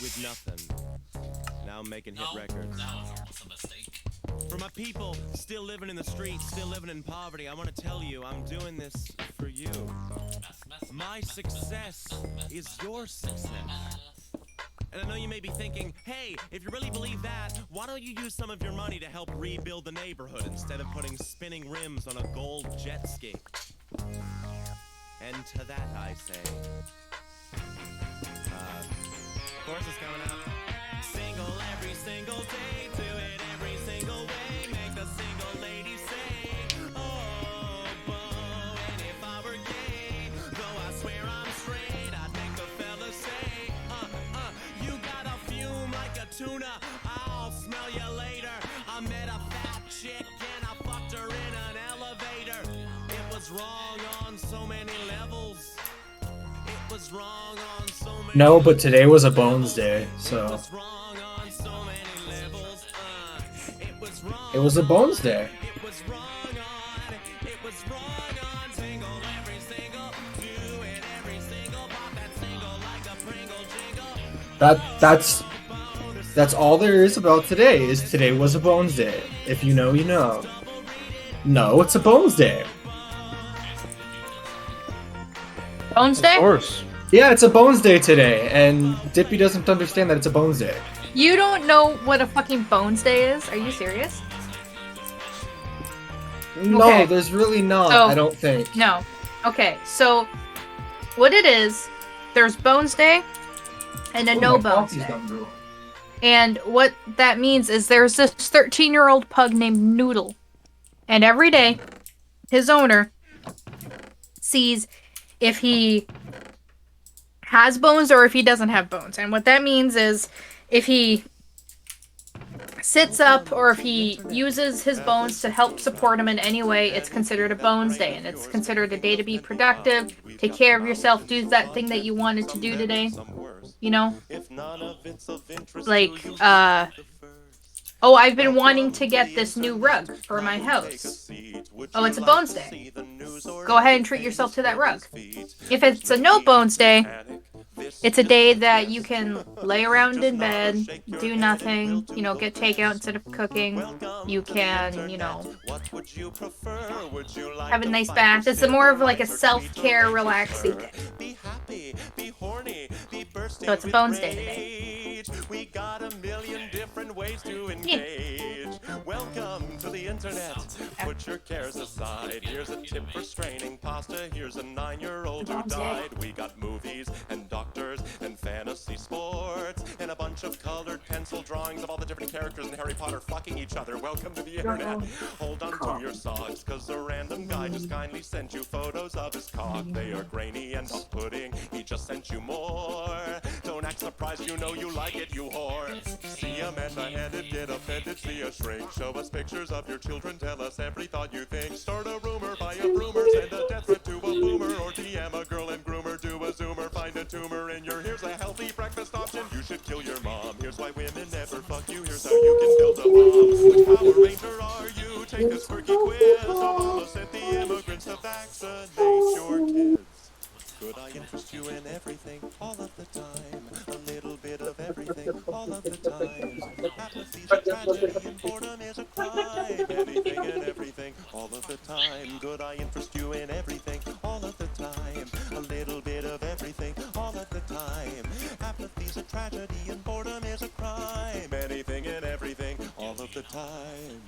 with nothing. Now I'm making hit records. That was almost a mistake. For my people still living in the streets, still living in poverty, I want to tell you I'm doing this for you. My success is your success. And I know you may be thinking, hey, if you really believe that, why don't you use some of your money to help rebuild the neighborhood instead of putting spinning rims on a gold jet ski? And to that I say, chorus is coming up. Single every single day, do it every single way, make the single lady say, oh, whoa, and if I were gay, though I swear I'm straight, I'd make the fellas say, you gotta fume like a tuna, I'll smell you later. I met a fat chick and I fucked her in an elevator. It was wrong on so many levels. It was wrong on so many No, but today was a Bones Day, so. It was wrong on so many levels. It was wrong. It was a Bones Day. It was wrong on. It was wrong on. Single every single. Do it every single. Pop that single like a Pringle jingle. That's all there is about today. Is today was a Bones Day. If you know, you know. No, it's a Bones Day. Bones Day? Of course. Yeah, it's a Bones Day today, and Dippy doesn't understand that it's a Bones Day. You don't know what a fucking Bones Day is? Are you serious? No, Okay. there's really not, So- I don't think. No. Okay, so what it is, there's Bones Day and a no Bones Day. And what that means is there's this 13-year-old pug named Noodle. And every day, his owner sees if he has bones or if he doesn't have bones. And what that means is if he sits up or if he uses his bones to help support him in any way, it's considered a Bones Day. And it's considered a day to be productive, take care of yourself, do that thing that you wanted to do today. You know? Like, oh, I've been wanting to get this new rug for my house. Oh, it's a Bones Day. Go ahead and treat yourself to that rug. If it's a no Bones Day, it's a day that you can lay around in bed, do nothing, you know, get takeout instead of cooking. You can, you know, have a nice bath. It's more of like a self-care, relaxing day. So it's a Bones Day today. We got a million different ways to engage. Welcome to the internet. Put your cares aside. Here's a tip for straining pasta. Here's a 9-year-old who died. We got movies and doctors and fantasy sports and a bunch of colored pencil drawings of all the different characters in Harry Potter fucking each other. Welcome to the internet. Hold on to your socks, cause a random guy just kindly sent you photos of his cock. They are grainy and off-putting. He just sent you more. Don't act surprised, you know you like it, you whore. See a man beheaded, get offended, see a shrink. Show us pictures of your children, tell us every thought you think. Start a rumor, buy a broomer, send a death threat to a boomer, or DM a girl and groomer, do a zoomer, find a tumor in your. Here's a healthy breakfast option. You should kill your mom. Here's why women never fuck you. Here's how you can build a bomb. Which Power Ranger are you? Take this quirky quiz. Obama sent the immigrants to vaccinate your kids. Could I interest you in everything, all of the time? A little bit of everything, all of the time. Apathy's a tragedy and boredom is a crime. Anything and everything, all of the time. Could I interest you in everything, all of the time? A little bit of everything, all of the time. Apathy's a tragedy and boredom is a crime. Anything and everything, all of the time.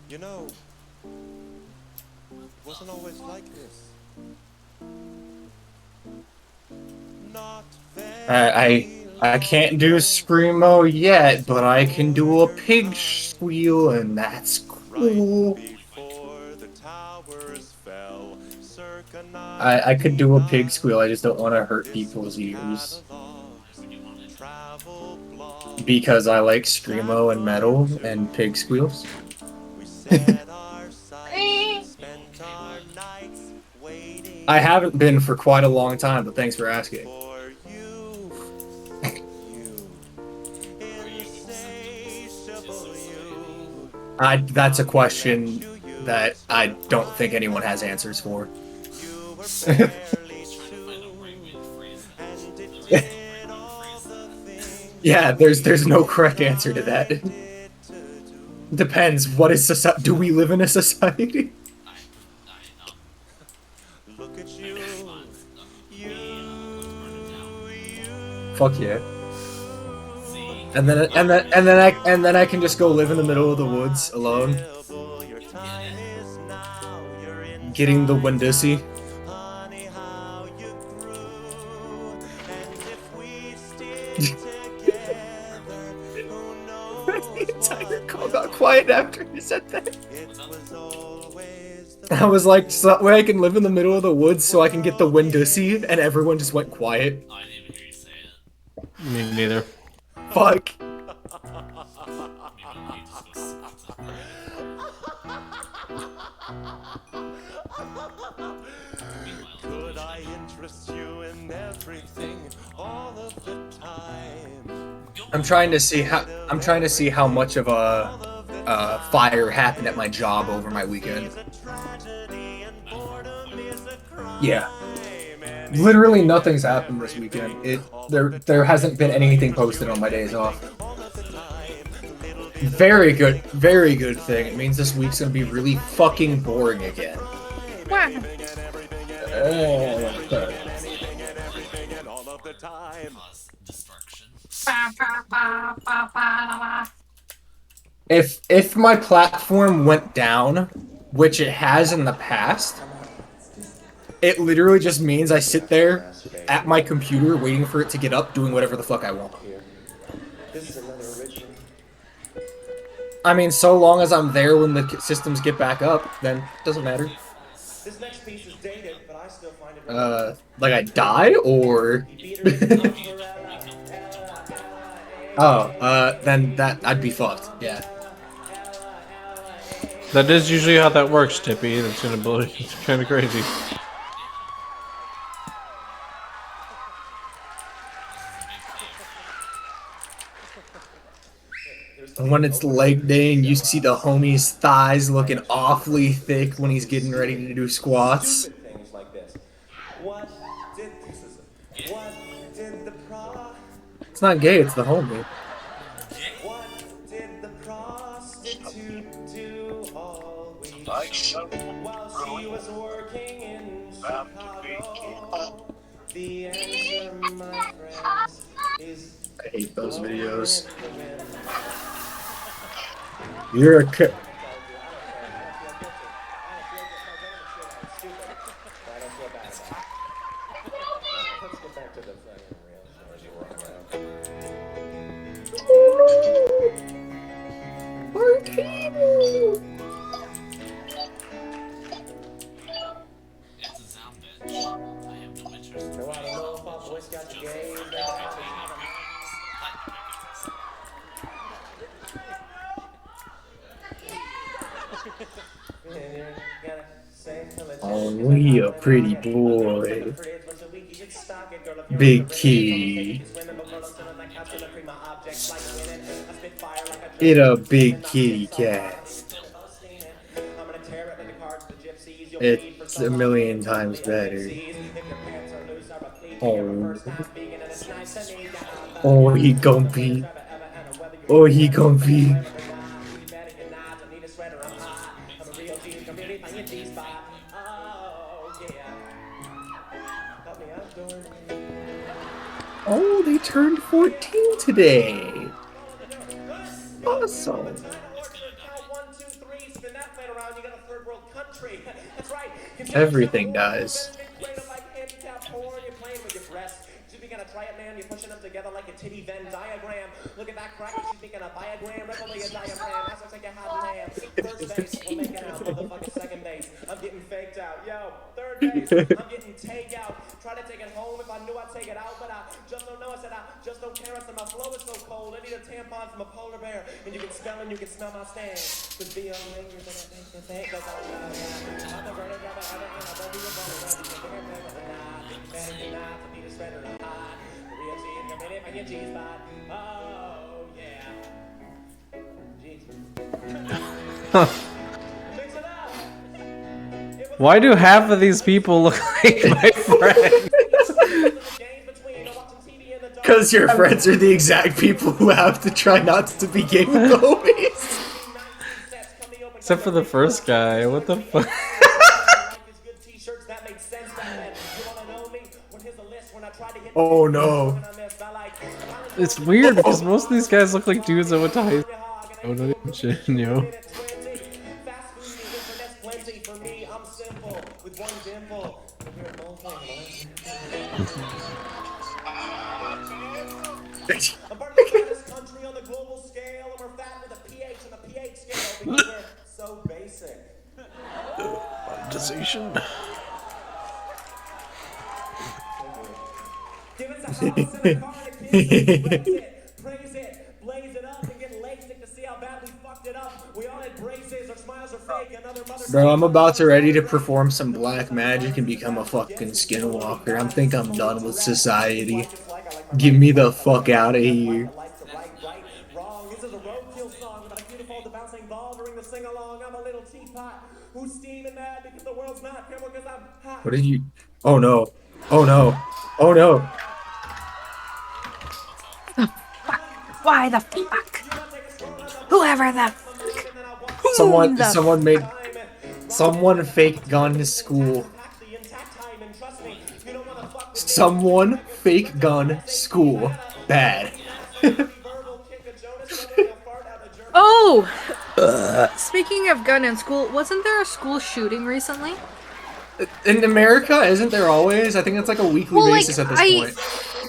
You know, it wasn't always like this. Not I can't do Screamo yet, but I can do a pig squeal, and that's cool. I could do a pig squeal, I just don't want to hurt people's ears. Because I like Screamo and metal and pig squeals. I haven't been for quite a long time, but thanks for asking. That's a question that I don't think anyone has answers for. Yeah, there's no correct answer to that. Depends. What is society? Do we live in a society? Fuck yeah. And then I can just go live in the middle of the woods alone, getting the Windissy. The entire call got quiet after you said that. I was like, so where I can live in the middle of the woods so I can get the Windissy, and everyone just went quiet. I didn't even hear you say it. Me neither. Fuck. Could I interest you in everything all of the time? I'm trying to see how much of a fire happened at my job over my weekend. Yeah. Literally nothing's happened this weekend. There hasn't been anything posted on my days off. Very good thing. It means this week's gonna be really fucking boring again. If my platform went down, which it has in the past, it literally just means I sit there at my computer waiting for it to get up, doing whatever the fuck I want. I mean, so long as I'm there when the systems get back up, then it doesn't matter. This next piece is dated, but I still find it like I die, or... Oh, then I'd be fucked, yeah. That is usually how that works, Dippy. That's gonna blow you. It's kind of crazy. When it's leg day and you see the homie's thighs looking awfully thick when he's getting ready to do squats. things like this. What did the It's not gay, it's the homie. What did the prostitute do all week while she was working in Chicago? The answer, my friends, is I hate those videos. You're a kid. It's a sound bitch. I have no interest. Oh, he a pretty boy. Big key. It a big kitty cat. It's a million times better. Oh. Oh, he comfy. Oh, he comfy. Oh, they turned 14 today. Awesome. Everything does. Try it, man. You're pushing them together like a titty Venn diagram. Look at that crack. She's making a diagram. Readily a diagram. That's looks like a hot lamb. First base, we're making out. Motherfucking second base. I'm getting faked out. Yo, third base, I'm getting take out. Try to take it home if I knew I'd take it out, but I just don't know. I said I just don't care. I said my flow is so cold. I need a tampon from a polar bear. And you can smell and you can smell my stand. Cause be on me, you're gonna make the thing. Cause I'm the burner, drop it, and I won't be a bummer. Better not to be the spreader of hot. Real cheese, come in if I get cheese spot. Oh, yeah. Jeez. Mix it up. Why do half of these people look like my friends? Because your friends are the exact people who have to try not to be gay with the homies. Except for the first guy. What the fuck? Oh no. It's weird because most of these guys look like dudes I went to high school. Oh, not even shit, you know? I'm part of this country on the global scale, and we're fat with a pH and a pH scale because we're so basic. Monetization. Give us a house and a car and a kid, praise it, blaze it up, and get LASIK to see how bad we fucked it up. We all had braces, our smiles are fake, another mother. Bro, I'm about to ready to perform some black magic and become a fucking skinwalker. I think I'm done with society. Get me the fuck out of here. This is a roadkill song about a beautiful the bouncing ball during the sing-along. I'm a little teapot who's steaming mad because the world's not fair because I'm hot. What did you... Oh no. Oh no. Oh no. Why the fuck? Whoever the fuck. Someone fake gone to school. Someone fake gun school. Bad. Oh! Speaking of gun in school, wasn't there a school shooting recently? In America, isn't there always? I think it's like a weekly basis at this point.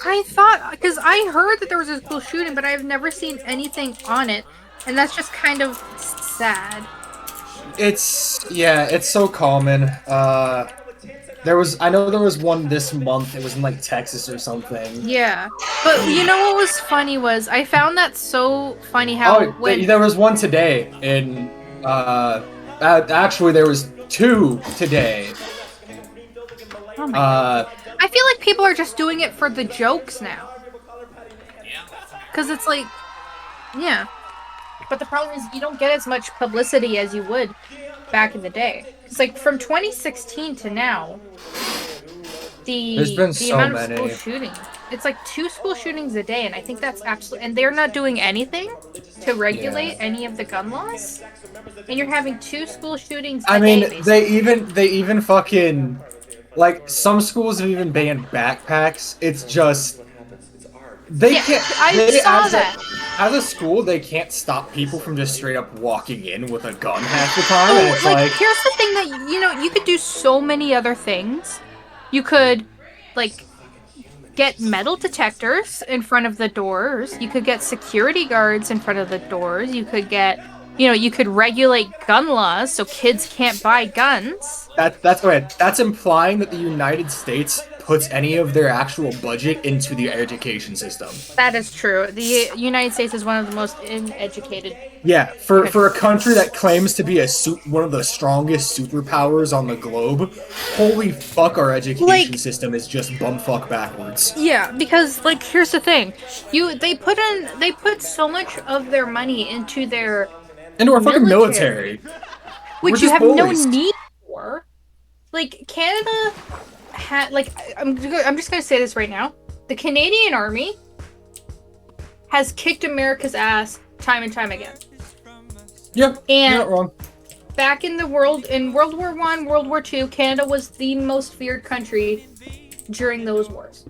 I thought, because I heard that there was a school shooting, but I've never seen anything on it, and that's just kind of sad. It's so common. I know there was one this month. It was in like Texas or something. Yeah, but you know what was funny was I found that so funny how there was one today in actually there was two today. Oh my God. I feel like people are just doing it for the jokes now. Because it's like, yeah. But the problem is you don't get as much publicity as you would back in the day. It's like from 2016 to now, There's been so amount many. of school shootings. It's like 2 school shootings a day, and I think that's absolutely... And they're not doing anything to regulate any of the gun laws. And you're having 2 school shootings a day, basically. they even fucking... Like, some schools have even banned backpacks. It's just... They can't... As a school, they can't stop people from just straight up walking in with a gun half the time. And it's like... Here's the thing that, you could do so many other things. You could, like, get metal detectors in front of the doors. You could get security guards in front of the doors. You could get... you could regulate gun laws so kids can't buy guns. That's implying that the United States puts any of their actual budget into the education system. That is true. The United States is one of the most uneducated. Yeah, for a country that claims to be one of the strongest superpowers on the globe, holy fuck, our education system is just bumfuck backwards. Yeah, because here's the thing, they put so much of their money into our fucking military, which you have no need for. Like, Canada had, I'm just gonna say this right now. The Canadian Army has kicked America's ass time and time again. Yeah, and you're not wrong. Back in World War I, World War II, Canada was the most feared country during those wars.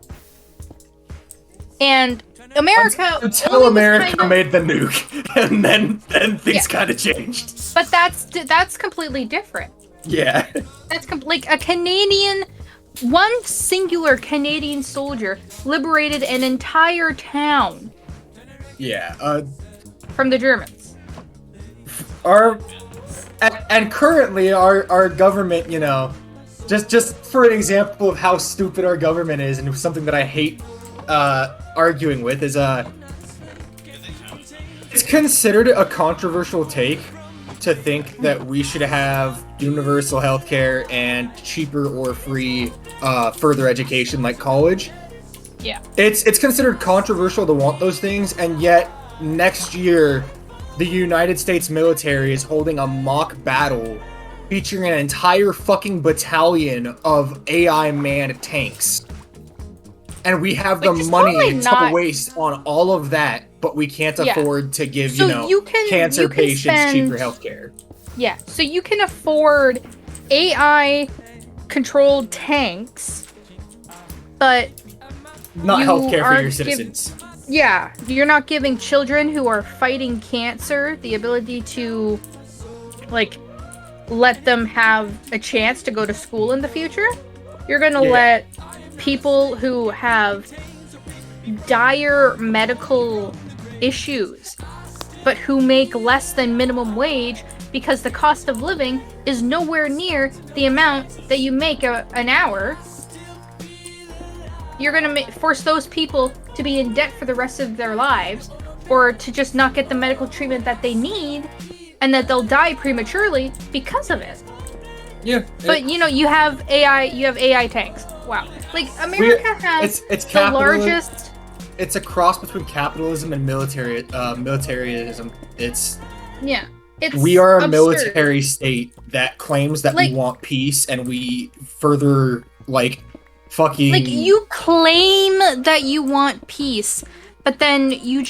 And America until America made the nuke, and then things kind of changed. But that's completely different. Yeah. That's a Canadian, one singular Canadian soldier liberated an entire town. Yeah. From the Germans. And currently our government, just for an example of how stupid our government is, and something that I hate arguing with is it's considered a controversial take to think that we should have universal healthcare and cheaper or free further education like college. Yeah. It's considered controversial to want those things, and yet next year the United States military is holding a mock battle featuring an entire fucking battalion of AI manned tanks. And we have the Which is money totally to not- waste on all of that, but we can't Yeah. afford to give, So you can- cancer you can patients spend- cheaper healthcare. Yeah, so you can afford AI-controlled tanks, but Not You healthcare for aren't your giv- citizens. yeah, you're not giving children who are fighting cancer the ability to, like, let them have a chance to go to school in the future. You're gonna Yeah. let people who have dire medical issues, but who make less than minimum wage because the cost of living is nowhere near the amount that you make an hour. You're gonna force those people to be in debt for the rest of their lives, or to just not get the medical treatment that they need, and that they'll die prematurely because of it. Yeah. But you have AI tanks. Wow. Like America has it's the capitalism. largest. It's a cross between capitalism and militarism. Yeah. It's We are a absurd. military state that claims that Like- we want peace, and we further fucking Like, you claim that you want peace, but then you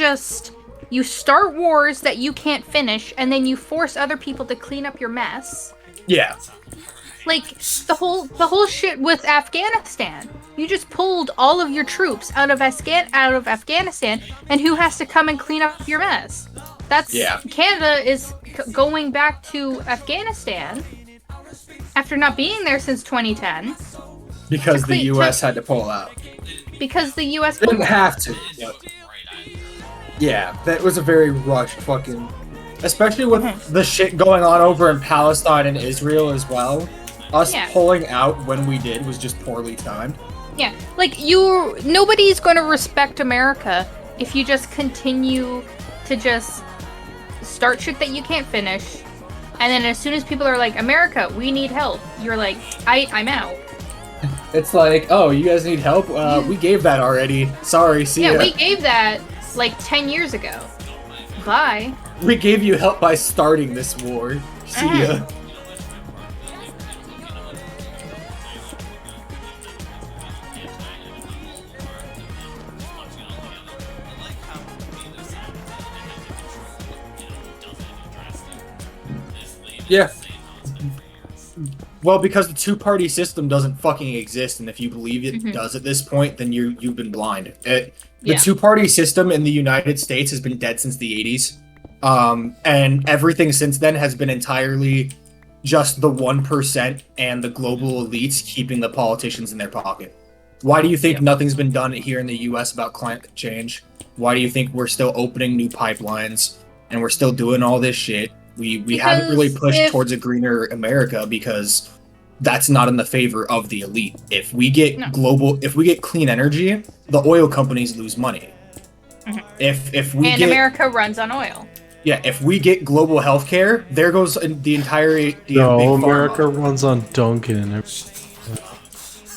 start wars that you can't finish, and then you force other people to clean up your mess. yeah. Like, the whole shit with Afghanistan. You just pulled all of your troops out of Afghanistan, and who has to come and clean up your mess? That's Yeah. Canada is going back to Afghanistan after not being there since 2010 Because To the cle- U.S. had to pull out. because the U.S. They didn't have to. Yeah, that was a very rushed fucking. Especially with the shit going on over in Palestine and Israel as well. Us Yeah. pulling out when we did was just poorly timed. Yeah, like nobody's going to respect America if you just continue to just start shit that you can't finish, and then as soon as people are like, America, we need help, you're like, I'm out. It's like, oh, you guys need help? We gave that already. Sorry, see Yeah, ya. we gave that like 10 years ago. Bye. We gave you help by starting this war. See ya. Yeah. Well, because the two-party system doesn't fucking exist, and if you believe it does at this point, then you've been blind. The Yeah. two-party system in the United States has been dead since the 80s, and everything since then has been entirely just the 1% and the global elites keeping the politicians in their pocket. Why do you think nothing's been done here in the U.S. about climate change? Why do you think we're still opening new pipelines and we're still doing all this shit? We haven't really Because pushed if- towards a greener America because that's not in the favor of the elite. If we get if we get clean energy, the oil companies lose money. If we And get America runs on oil. if we get global healthcare, there goes the entirety of big No, pharma. America runs on Dunkin' and everything.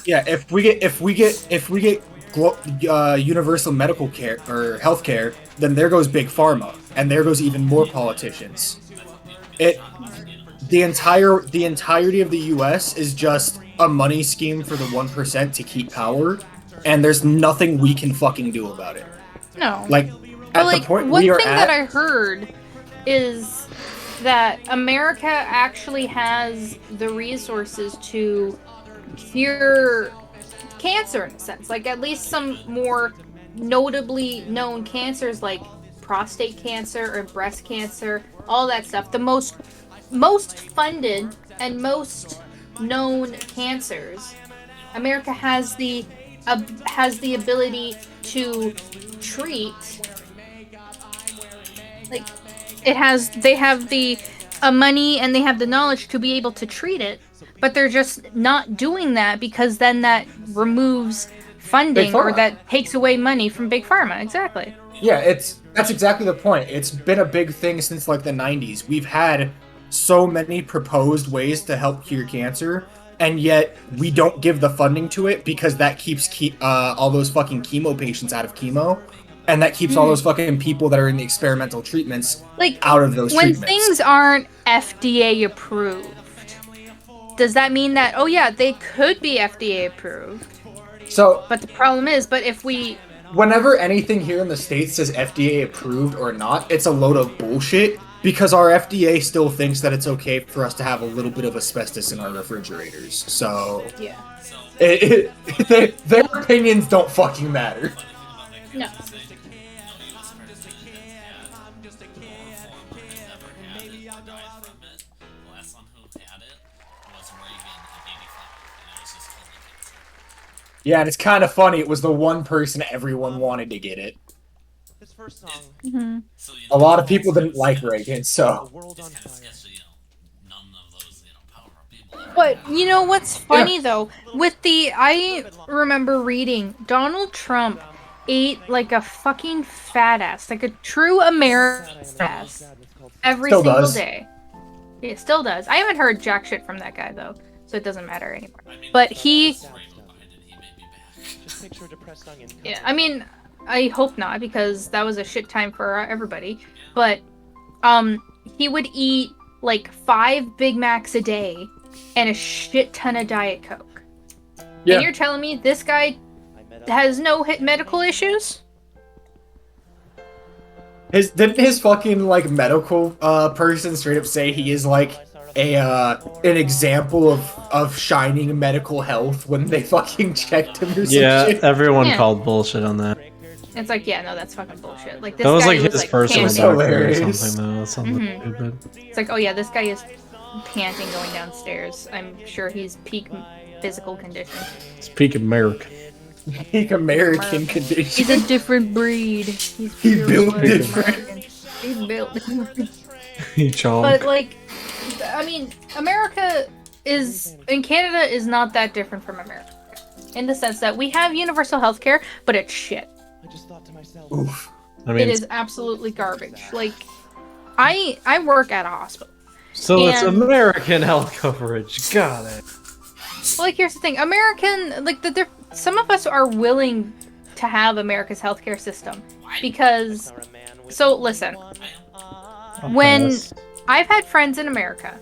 Yeah, if we get universal medical care or healthcare, then there goes big pharma, and there goes even more politicians. The entirety of the U.S. is just a money scheme for the 1% to keep power, and there's nothing we can fucking do about it. No. Like at But, the point one we are thing at, that I heard is that America actually has the resources to cure cancer in a sense. Like, at least some more notably known cancers like prostate cancer or breast cancer, all that stuff. The most funded and most known cancers, America has the ability to treat. Like, they have the money and they have the knowledge to be able to treat it, but they're just not doing that because then that removes funding Big Pharma. or that takes away money from big pharma. Exactly. yeah, that's exactly the point. It's been a big thing since like the 90s. We've had so many proposed ways to help cure cancer, and yet we don't give the funding to it because that keeps all those fucking chemo patients out of chemo, and that keeps all those fucking people that are in the experimental treatments Like, out of those when treatments. things aren't FDA approved, does that mean that, oh yeah, they could be FDA approved? So, But the problem is, but if we... whenever anything here in the States says FDA approved or not, it's a load of bullshit, because our FDA still thinks that it's okay for us to have a little bit of asbestos in our refrigerators. So, Yeah. their opinions don't fucking matter. No. Yeah, and it's kind of funny. It was the one person everyone wanted to get it. His first song, Mm-hmm. A lot of people didn't like Reagan, so... The World on Fire. But you know what's funny though? With the, I remember reading Donald Trump ate like a fucking fat ass, like a true American ass, every Still single does. day. It still does. I haven't heard jack shit from that guy though, so it doesn't matter anymore. But he, Just picture a depressed onion. yeah, I mean, I hope not, because that was a shit time for everybody. But he would eat like 5 Big Macs a day and a shit ton of Diet Coke. Yeah. And you're telling me this guy has no medical issues? Didn't his fucking like medical person straight up say he is like an example of shining medical health when they fucking checked him or some Yeah, shit? everyone Yeah. called bullshit on that. It's like, yeah, no, that's fucking bullshit. Like this That was guy like his personal panting. doctor or Hilarious. something though. Something Mhm. stupid. It's like, oh yeah, this guy is panting going downstairs. I'm sure he's peak physical condition. Speak American. Peak American condition. He's a different breed. He's He pure built blood different. American. He's built different. He chonk. But like, I mean, America is, and Canada is not that different from America, in the sense that we have universal health care, but it's shit. I just thought to myself, Oof. I mean, It is absolutely garbage. Like, I work at a hospital. so it's and- American health coverage. Got it. Well, like, here's the thing. American, like, some of us are willing to have America's healthcare system because, or a man with so listen, when Yes. I've had friends in America,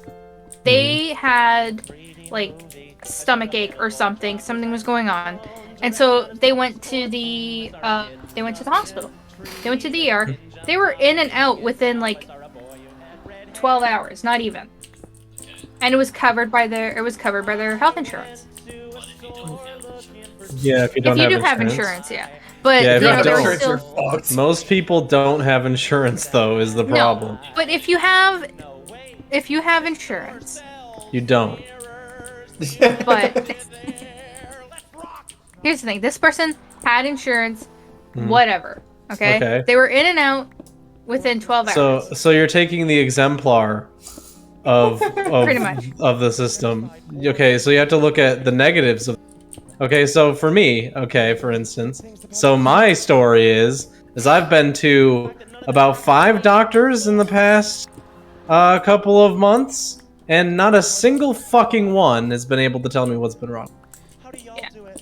they had, like, a stomach ache or something was going on, and so they went to the hospital. They went to the ER. They were in and out within, like, 12 hours, not even. And it was covered by their health insurance. Yeah, if you don't If you do have have insurance. insurance, yeah. But Yeah, if you you know, don't- there's Insurance still are fucked. Most people don't have insurance though, is the problem. No, but if you have insurance, You don't. but here's the thing: this person had insurance, whatever. Okay? Okay. They were in and out within 12 hours. So you're taking the exemplar of Pretty much. of the system. Okay, so you have to look at the negatives of. Okay, so for me, okay, for instance, so my story is I've been to about 5 doctors in the past couple of months, and not a single fucking one has been able to tell me what's been wrong. how do y'all Yeah. do it?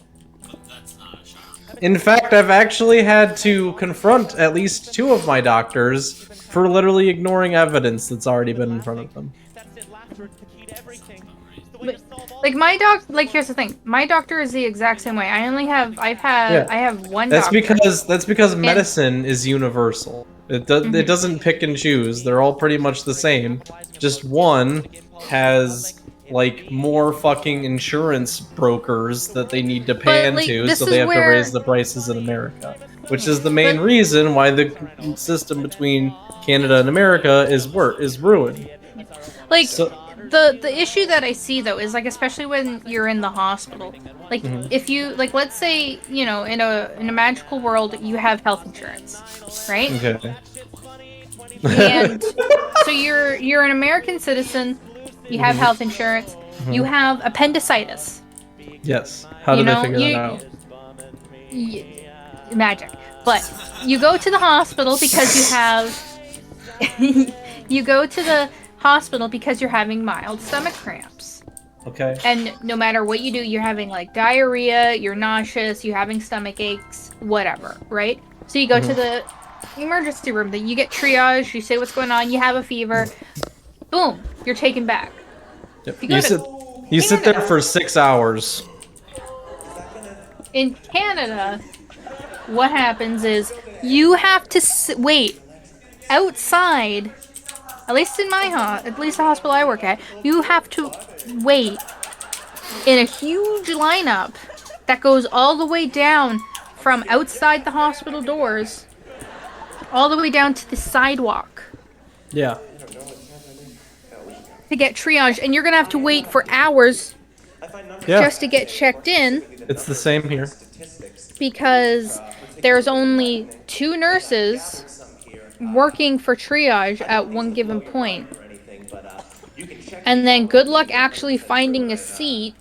In fact, I've actually had to confront at least 2 of my doctors for literally ignoring evidence that's already been in front of them. That's it, laughter is the key to everything. It's the way to solve all Like my like here's the thing: my doctor is the exact same way. I have one That's doctor. because medicine is universal. It doesn't pick and choose. They're all pretty much the same. Just one has like more fucking insurance brokers that they need to pay But, like, into, this so is they have to where- raise the prices in America, which is the main But- reason why the system between Canada and America is ruined. Like So the issue that I see though is like, especially when you're in the hospital, like if you like, let's say, you know, in a magical world you have health insurance, right? okay. And so you're an American citizen, you have health insurance, you have appendicitis, Yes. How You did they know, figure you- that out? magic. But you go to the hospital because you have you go to the hospital because you're having mild stomach cramps. Okay. And no matter what you do, you're having like diarrhea, you're nauseous, you're having stomach aches, whatever, right? So you go to the emergency room, that you get triage, you say what's going on, you have a fever, boom, you're taken back. Yep. You go You to- said You sit there for 6 hours. In Canada, what happens is you have to wait outside. At least in at least the hospital I work at, you have to wait in a huge lineup that goes all the way down from outside the hospital doors, all the way down to the sidewalk. Yeah. To get triage, and you're gonna have to wait for hours just to get checked in. It's the same here. Because there's only 2 nurses working for triage at one given point. And then good luck actually finding a seat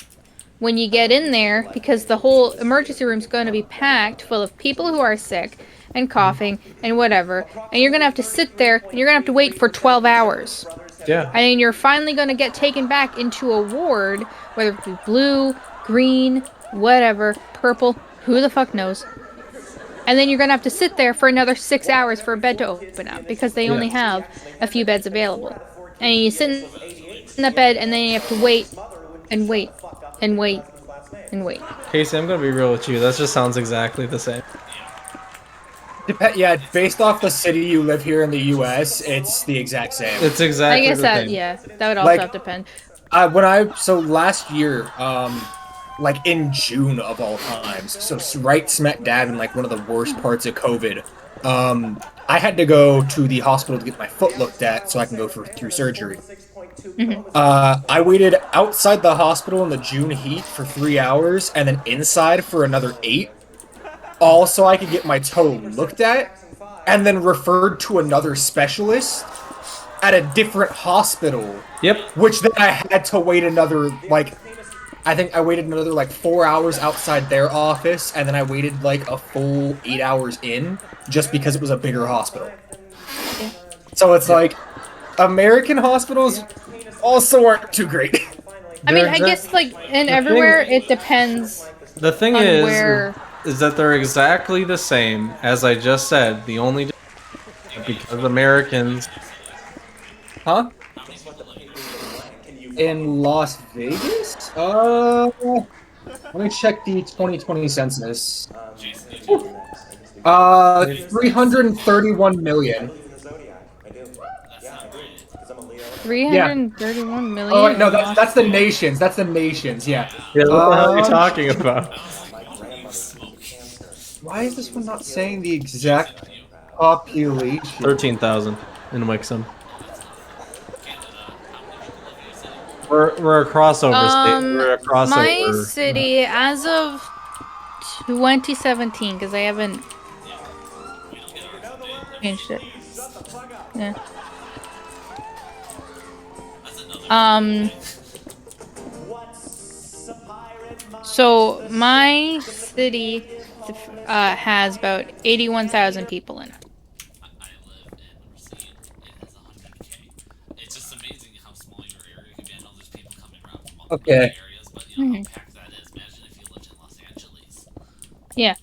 when you get in there, because the whole emergency room's going to be packed full of people who are sick and coughing and whatever. And you're going to have to sit there and you're going to have to wait for 12 hours. Yeah. And then you're finally going to get taken back into a ward, whether it be blue, green, whatever, purple, who the fuck knows. And then you're going to have to sit there for another 6 hours for a bed to open up, because they only have a few beds available. And you sit in that bed, and then you have to wait, and wait, and wait, and wait. Casey, I'm going to be real with you. That just sounds exactly the same. Yeah, based off the city you live here in the U.S., it's the exact same. It's exactly I guess the that, same. yeah, that would also have to depend. So last year, like in June of all times, so right smack dab in like one of the worst parts of COVID, I had to go to the hospital to get my foot looked at so I can go through surgery. I waited outside the hospital in the June heat for 3 hours, and then inside for another 8, all so I could get my toe looked at, and then referred to another specialist at a different hospital. Yep. Which then I had to wait another, like, I think I waited another, like, 4 hours outside their office, and then I waited, like, a full 8 hours in, just because it was a bigger hospital. So it's like, American hospitals also aren't too great. I mean, I guess, like, in everywhere, it depends. The thing on is where... that they're exactly the same, as I just said. The only difference is because Americans... Huh? In Las Vegas? Let me check the 2020 census. 331 million. 331 million? Oh, wait, no, that's the nations. That's the nations, yeah. Yeah, what the hell are you talking about? Why is this one not saying the exact population? 13,000 in Wixom. We're a crossover state. We're a crossover. My city, as of 2017, because I haven't changed it. Yeah. So my city has about 81,000 people in it. I live in Racine. It has 100K. It's just amazing how small your area can be. I know there's people coming around from other areas, but you know how packed that is. Imagine if you lived in Los Angeles. Yeah.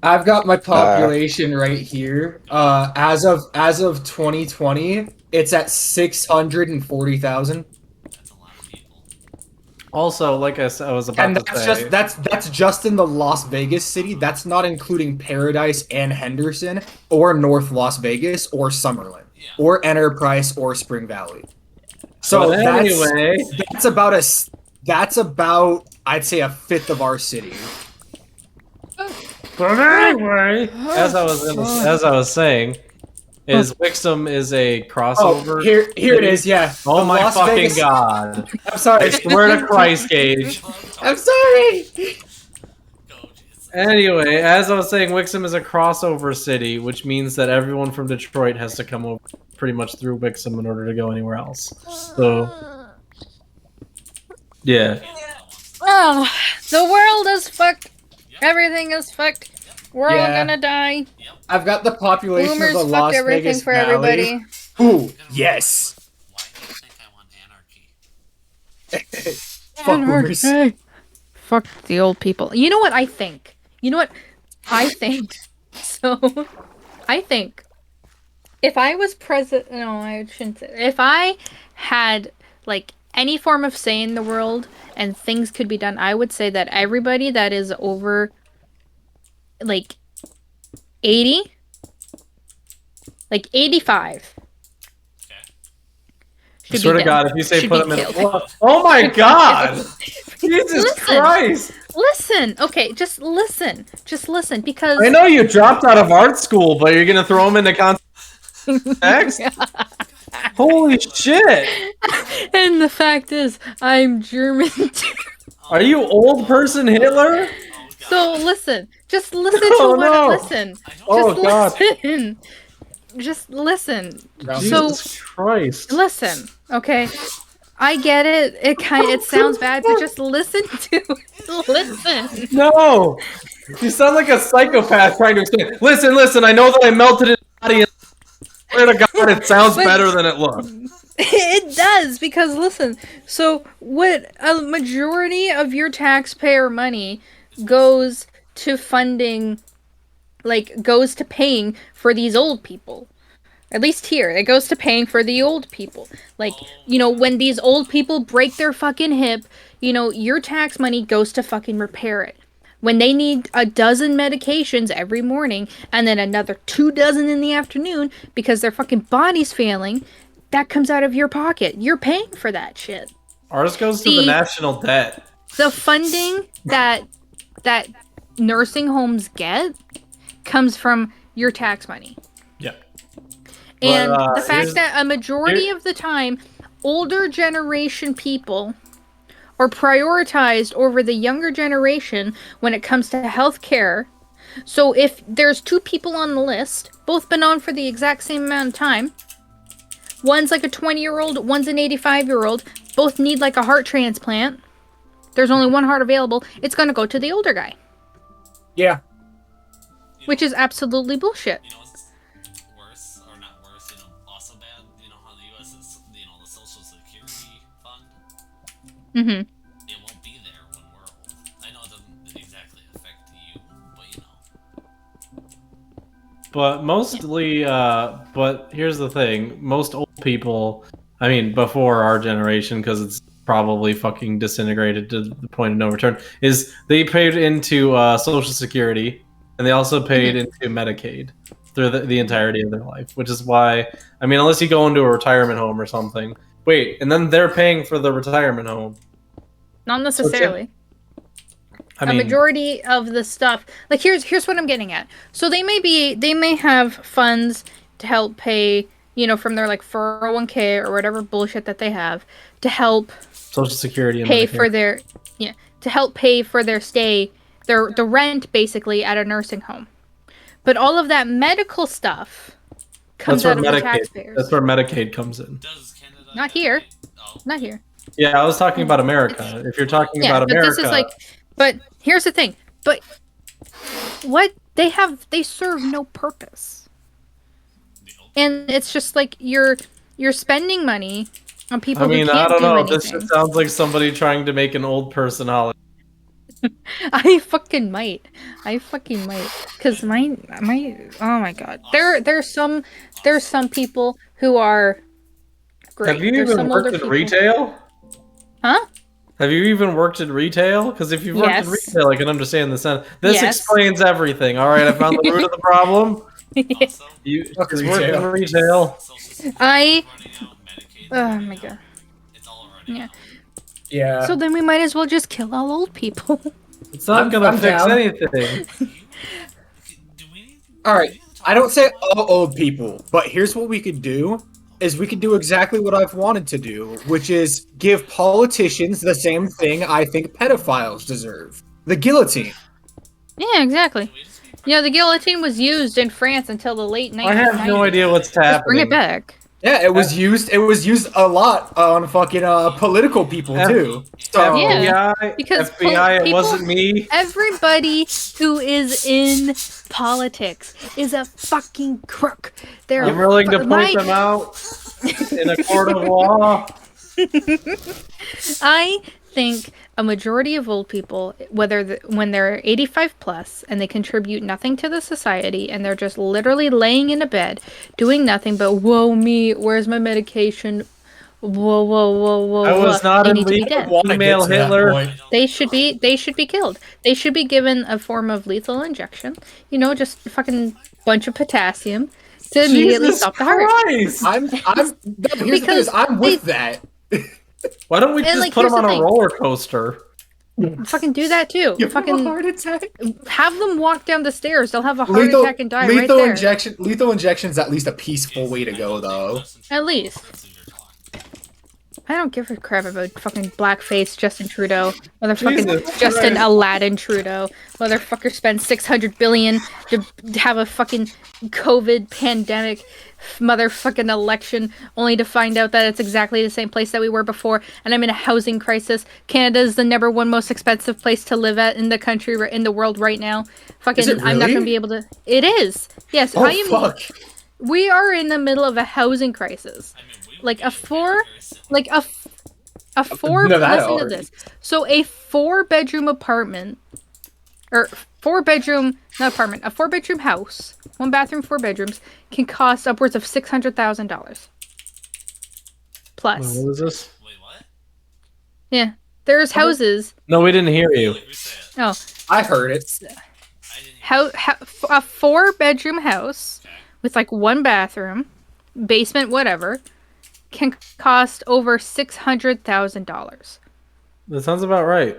I've got my population right here. As of 2020, it's at 640,000. That's a lot of people. Also, like I was about And to say, that's just in the Las Vegas city. That's not including Paradise and Henderson, or North Las Vegas, or Summerlin, or Enterprise, or Spring Valley. So but anyway, that's about I'd say a fifth of our city. but anyway, as I was saying, Wixom is a crossover. Oh, here it is. Yeah. Oh The my Las fucking Vegas- god! I'm sorry. I swear to Christ, Gage. I'm sorry. Anyway, as I was saying, Wixom is a crossover city, which means that everyone from Detroit has to come over pretty much through Wixom in order to go anywhere else. So, yeah. Oh, the world is fucked. Everything is fucked. We're all Yeah. gonna die. I've got the population Boomers of the fucked Las everything Vegas for Valley. everybody. Ooh, yes. Why do you think I want anarchy? Fuck boomers. Hey. Fuck the old people. You know what I think? You know what I think? So, I think if I was president, no, I shouldn't say. If I had like any form of say in the world and things could be done, I would say that everybody that is over like 80, like 85. I swear to God, if you say should put be him in a killed. oh my God! Jesus Listen. Christ! Listen, okay, just listen, because I know you dropped out of art school, but you're gonna throw him into context? Holy shit! And the fact is, I'm German too. Are you old person Hitler? So listen, just listen to Oh, what no. listen. Oh, Just God. listen. Just listen. Jesus Christ! Listen, okay? I get it. It sounds bad, but just listen to it. Listen. No! You sound like a psychopath trying to explain. Listen, I know that I melted his body and I swear to God, it sounds better than it looks. It does, because listen, so what a majority of your taxpayer money goes to funding, like, goes to paying for these old people. At least here, it goes to paying for the old people. Like, you know, when these old people break their fucking hip, you know, your tax money goes to fucking repair it. When they need a dozen medications every morning and then another 24 in the afternoon because their fucking body's failing, that comes out of your pocket. You're paying for that shit. Ours goes to the national debt. The funding that nursing homes get comes from your tax money. Yeah. And But, the fact that a majority of the time, older generation people are prioritized over the younger generation when it comes to healthcare. So if there's 2 people on the list, both been on for the exact same amount of time, one's like a 20-year-old, one's an 85-year-old, both need like a heart transplant. There's only one heart available. It's going to go to the older guy. Yeah. You Which is know, absolutely bullshit. you know what's worse, or not worse, you know, also bad? You know how the U.S. is, you know, the Social Security Fund? Mm-hmm. It won't be there when we're old. I know it doesn't exactly affect you, but you know. But mostly, but here's the thing. Most old people, I mean, before our generation, because it's probably fucking disintegrated to the point of no return, is they paid into Social Security, and they also paid into Medicaid through the entirety of their life, which is why, I mean, unless you go into a retirement home or something. Wait, and then they're paying for the retirement home. Not necessarily. I mean, a majority of the stuff, like here's what I'm getting at. So they may have funds to help pay, you know, from their like 401k or whatever bullshit that they have to help Social Security and pay Medicare. for their to help pay for their stay, the rent basically at a nursing home. But all of that medical stuff comes out of the taxpayers. That's where Medicaid comes in. Does Canada Not here. Oh. Not here. Yeah, I was talking about America. If you're talking about but America, this is like, but here's the thing. But what they serve no purpose, and it's just like you're spending money on people I mean, who can't I don't do know. anything. This just sounds like somebody trying to make an old person holiday. I fucking might, cause my oh my god, there's some people who are great. Have you There's even some worked older in people- retail? Huh? Have you even worked in retail? Because if you've worked in Yes. retail, I can understand the sense. This Yes. explains everything. All right, I found the root of the problem. Also, You Fuck just worked in retail. retail. Social Security I- running out, Medicaid's Oh running my out. god. It's all running Yeah. out. Yeah. So then we might as well just kill all old people. It's not I'm gonna fix down. anything. Do we need All right. I don't say all old people, but here's what we could do: is we could do exactly what I've wanted to do, which is give politicians the same thing I think pedophiles deserve: the guillotine. Yeah, exactly. You know, the guillotine was used in France until the late 1990s. I have no idea what's Just bring happening. it back. Yeah, it was used. It was used a lot on fucking political people too. So Yeah. FBI, Because FBI, it people- wasn't me. Everybody who is in politics is a fucking crook. They're I'm willing to fu- point them out in a court of law. I think a majority of old people, when they're 85 plus and they contribute nothing to the society and they're just literally laying in a bed doing nothing but, whoa me, where's my medication? Whoa. I was not They in need to be league dead. with female Hitler. They should be killed. They should be given a form of lethal injection. You know, just a fucking bunch of potassium to immediately Jesus stop the heart. Christ! No, here's the thing is, Because I'm with that. Why don't we And, just like, put here's him on the a thing. roller coaster? Fucking do that too. Give him a Fucking heart attack. have them walk down the stairs. They'll have a heart attack and die right lethal there. injection. Lethal injection's at least a peaceful way to go, though. At least. I don't give a crap about fucking blackface Justin Trudeau. Motherfucking Jesus Justin Christ. Aladdin Trudeau. Motherfucker spent $600 billion to have a fucking COVID pandemic motherfucking election, only to find out that it's exactly the same place that we were before. And I'm in a housing crisis. Canada is the #1 most expensive place to live at in the country, in the world right now. Fucking, Is it I'm not really? gonna be able to. It is. Yes, Oh I am. fuck! We are in the middle of a housing crisis. Like a four. No, that Listen to already. this. So a 4-bedroom apartment, or 4-bedroom, not apartment, a 4-bedroom house, 1 bathroom, 4 bedrooms, can cost upwards of $600,000 plus. What is this? Wait, what? Yeah, there's houses. No, we didn't hear you. Who said it? Oh, I heard it. I didn't hear a 4-bedroom house with like 1 bathroom, basement, whatever, can cost over $600,000. That sounds about right.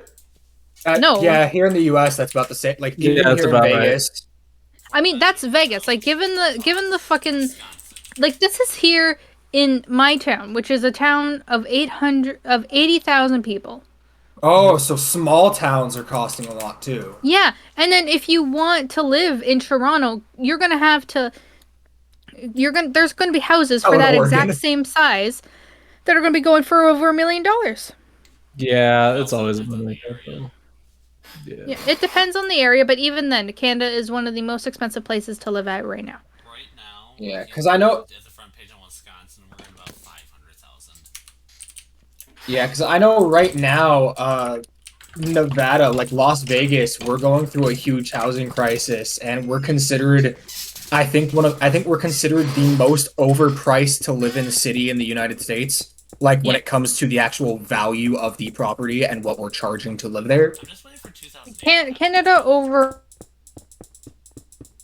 No. Yeah, here in the U.S., that's about the same. Like Yeah, even that's here in about right. Vegas. I mean, that's Vegas. Like, given the fucking, like, this is here in my town, which is a town of 80,000 people. Oh, so small towns are costing a lot too. Yeah, and then if you want to live in Toronto, you're gonna have to. There's gonna be houses for Oh, in that Oregon. exact same size that are gonna be going for over $1 million. Yeah, it's always been like that. Though. Yeah, it depends on the area, but even then, Canada is one of the most expensive places to live at right now. right now. Yeah, 'cause I know- At the front page on Wisconsin, we're at about 500,000. Yeah, because I know right now, Nevada, like Las Vegas, we're going through a huge housing crisis, and we're considered. I think we're considered the most overpriced to live in city in the United States. Like when Yeah. it comes to the actual value of the property and what we're charging to live there. I'm just waiting for 2008. Canada over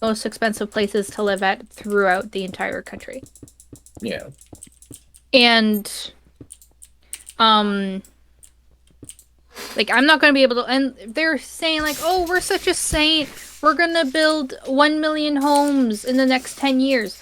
most expensive places to live at throughout the entire country. Yeah. And like I'm not gonna be able to, and they're saying like, oh, we're such a saint, we're gonna build 1 million homes in the next 10 years.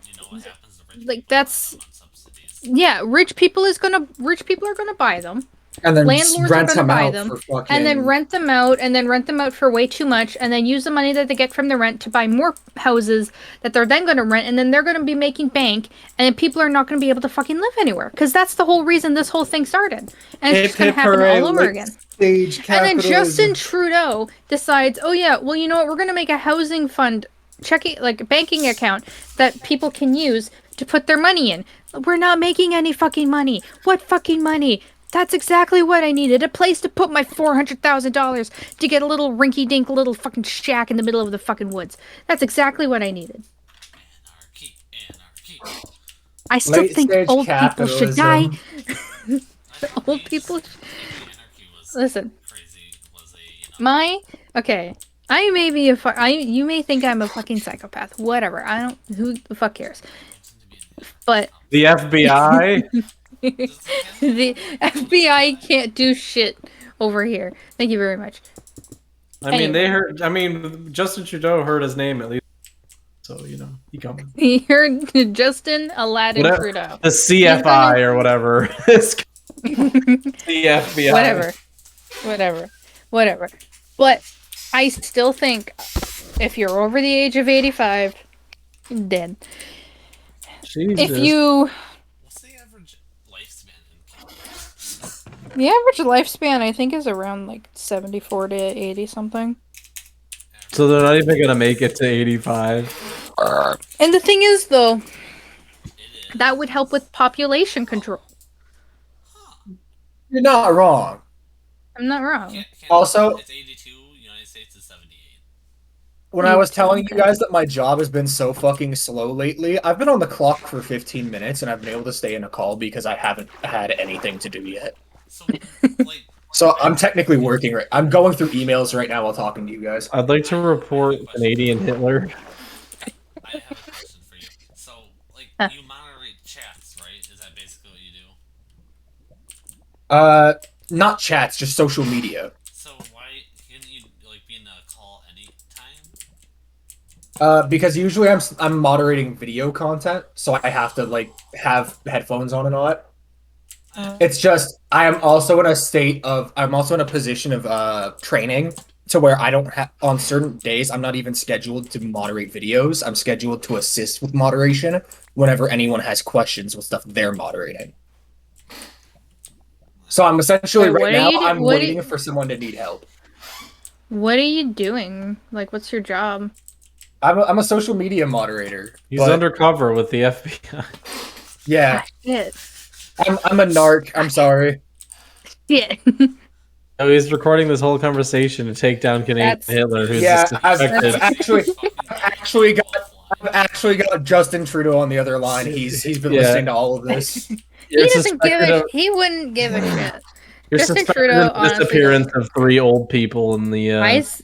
You know what happens to rich Like, people that's- on subsidies. Yeah, rich people are gonna buy them, And then Landlords rent are gonna them buy out them, for fucking. and then rent them out for way too much, and then use the money that they get from the rent to buy more houses that they're then gonna rent, and then they're gonna be making bank, and then people are not gonna be able to fucking live anywhere, because that's the whole reason this whole thing started, and it's just gonna happen all over again. Stage And then capitalism. Justin Trudeau decides, oh yeah, well, you know what, we're gonna make a housing fund, banking account that people can use to put their money in. We're not making any fucking money. What fucking money? That's exactly what I needed. A place to put my $400,000 to get a little rinky-dink little fucking shack in the middle of the fucking woods. That's exactly what I needed. Anarchy. I still Late think stage old people should die. capitalism. Old people. Anarchy was Listen, crazy. Was a, you know, okay. I may be you may think I'm a fucking psychopath. Whatever. I don't. Who the fuck cares? But The FBI. the FBI can't do shit over here. Thank you very much. I mean, Anyway. they heard. I mean, Justin Trudeau heard his name at least, so you know he coming. You're Justin Aladdin Whatever. Trudeau. The CFI or whatever. The FBI. Whatever. But I still think if you're over the age of 85, you're dead. Jesus. If you what's the average lifespan in Canada? the average lifespan I think is around like 74 to 80 something. So they're not even gonna make it to 85. And the thing is though, It is. that would help with population control. You're not wrong. I'm not wrong. Canada, Also- it's 82. United States is 78. when I was telling you guys that my job has been so fucking slow lately, I've been on the clock for 15 minutes and I've been able to stay in a call because I haven't had anything to do yet. So, like, So I'm technically working right. I'm going through emails right now while talking to you guys. I'd like to report Canadian Hitler. I have a question for you. So, like, you moderate chats, right? Is that basically what you do? Not chats, just social media. So why couldn't you like be in a call anytime? Because usually I'm moderating video content, so I have to like have headphones on and all that. It's just I'm also in a position of training to where I don't have on certain days I'm not even scheduled to moderate videos. I'm scheduled to assist with moderation whenever anyone has questions with stuff they're moderating. So I'm essentially I'm waiting for someone to need help. What are you doing? Like, what's your job? I'm a social media moderator. He's undercover with the FBI. Yeah. Shit. I'm a narc. I'm sorry. Yeah. Oh, he's recording this whole conversation to take down Canadian Hitler, who's I've suspected. actually got Justin Trudeau on the other line. He been listening to all of this. He wouldn't give a shit. You're Justin suspected Trudeau, of the disappearance of 3 old people in the.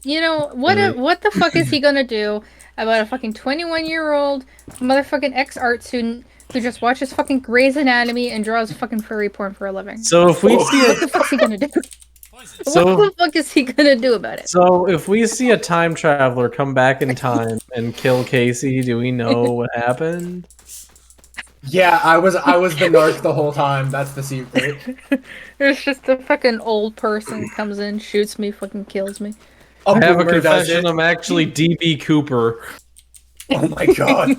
You know what the fuck is he gonna do about a fucking 21-year-old motherfucking ex-art student who just watches fucking Grey's Anatomy and draws fucking furry porn for a living? So if we see what the fuck's he gonna do? So, what the fuck is he gonna do about it? So if we see a time traveler come back in time and kill Casey, do we know what happened? Yeah, I was the narc the whole time. That's the secret. There's just a fucking old person comes in, shoots me, fucking kills me. I have a confession. I'm actually DB Cooper. Oh my god.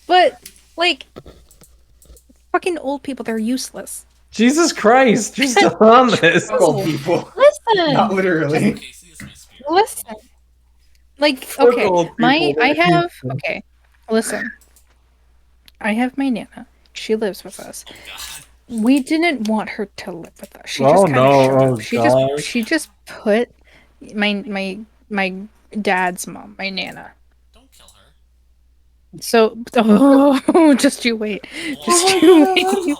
But like, fucking old people, they're useless. Jesus Christ, you're still on this. Old people. Listen. Not literally. Listen. Like, okay, listen. I have my Nana. She lives with us. We didn't want her to live with us. She just kind of showed up. She just put my dad's mom, my Nana. Don't kill her. So, just you wait. Just you wait.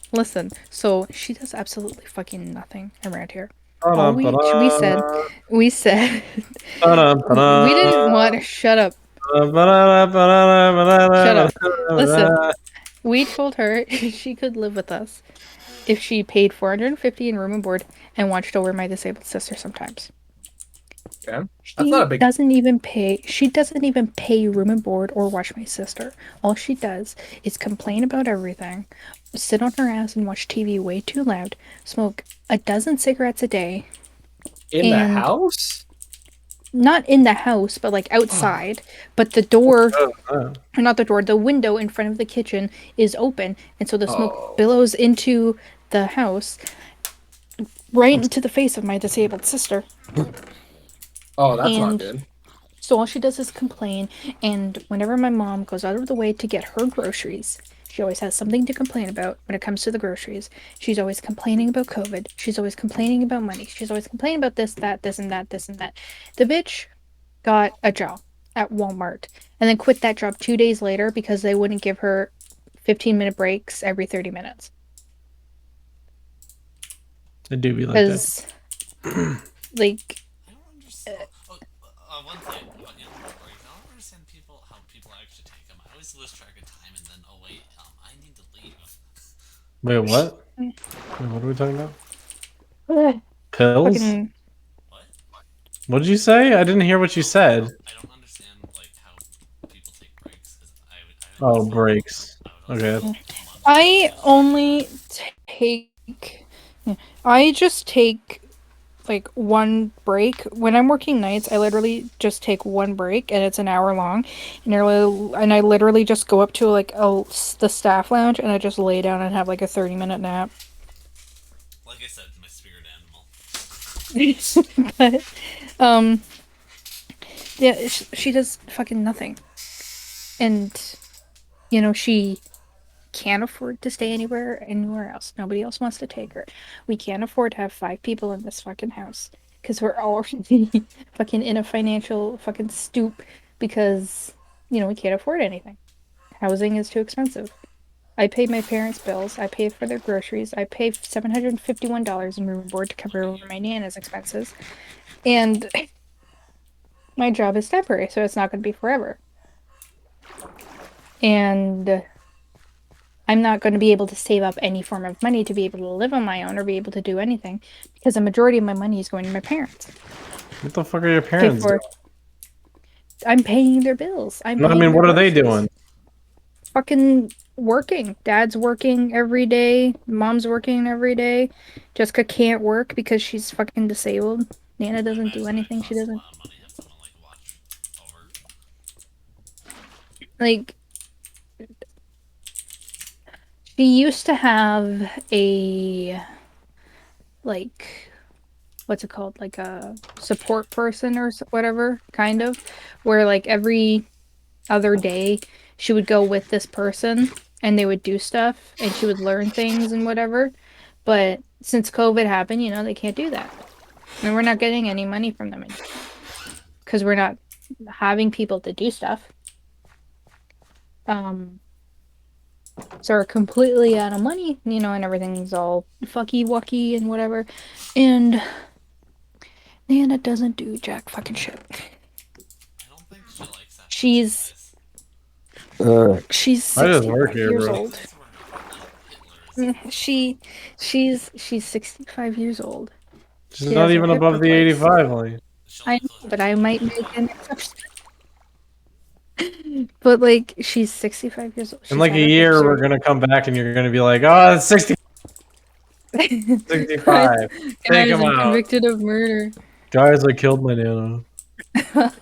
Listen. So she does absolutely fucking nothing around here. We said we didn't want to shut up. Shut up. Listen, we told her she could live with us if she paid $450 in room and board and watched over my disabled sister sometimes. Yeah, She doesn't even pay room and board or watch my sister. All she does is complain about everything, sit on her ass and watch TV way too loud, smoke a dozen cigarettes a day. In the house? Not in the house, but like outside. But the door, or not the door, the window in front of the kitchen is open, and so the smoke billows into the house, right into the face of my disabled sister. Oh, that's not good. So all she does is complain, and whenever my mom goes out of the way to get her groceries, she always has something to complain about when it comes to the groceries. She's always complaining about COVID. She's always complaining about money. She's always complaining about this, that, this, and that, this, and that. The bitch got a job at Walmart and then quit that job 2 days later because they wouldn't give her 15-minute breaks every 30 minutes. It do be like that. Like... one thing, I don't understand how people actually take them. I always lose track of time and then, oh wait, I need to leave. Wait, what? Wait, what are we talking about? Pills? What? What did you say? I didn't hear what you said. I don't understand like how people take breaks. Breaks. Okay. I just take like one break. When I'm working nights, I literally just take one break and it's an hour long, and I literally just go up to like the staff lounge and I just lay down and have like a 30-minute nap. Like I said, my spirit animal. But yeah, she does fucking nothing. And you know, she can't afford to stay anywhere else. Nobody else wants to take her. We can't afford to have 5 people in this fucking house because we're already fucking in a financial fucking stoop because, you know, we can't afford anything. Housing is too expensive. I pay my parents' bills. I pay for their groceries. I pay $751 in room and board to cover over my Nana's expenses. And my job is temporary, so it's not going to be forever. And I'm not going to be able to save up any form of money to be able to live on my own or be able to do anything because the majority of my money is going to my parents. What the fuck are your parents doing? I'm paying their bills. I mean, what are they doing? Fucking working. Dad's working every day. Mom's working every day. Jessica can't work because she's fucking disabled. Nana doesn't do anything. She doesn't. Like, she used to have a, like, what's it called? Like a support person or whatever, kind of, where like every other day she would go with this person and they would do stuff and she would learn things and whatever. But since COVID happened, you know, they can't do that. And we're not getting any money from them anymore because we're not having people to do stuff. So we're completely out of money, you know, and everything's all fucky-wucky and whatever. And Nana doesn't do jack fucking shit. I don't think she likes that. She's 65 years old. She's 65 years old. She's not even above the 85 line. I know, but I might make an exception. But like, she's 65 years old. In like a year, we're gonna come back and you're gonna be like, oh, it's 60. 65. Take him out. Convicted of murder. Guys, I killed my Nana.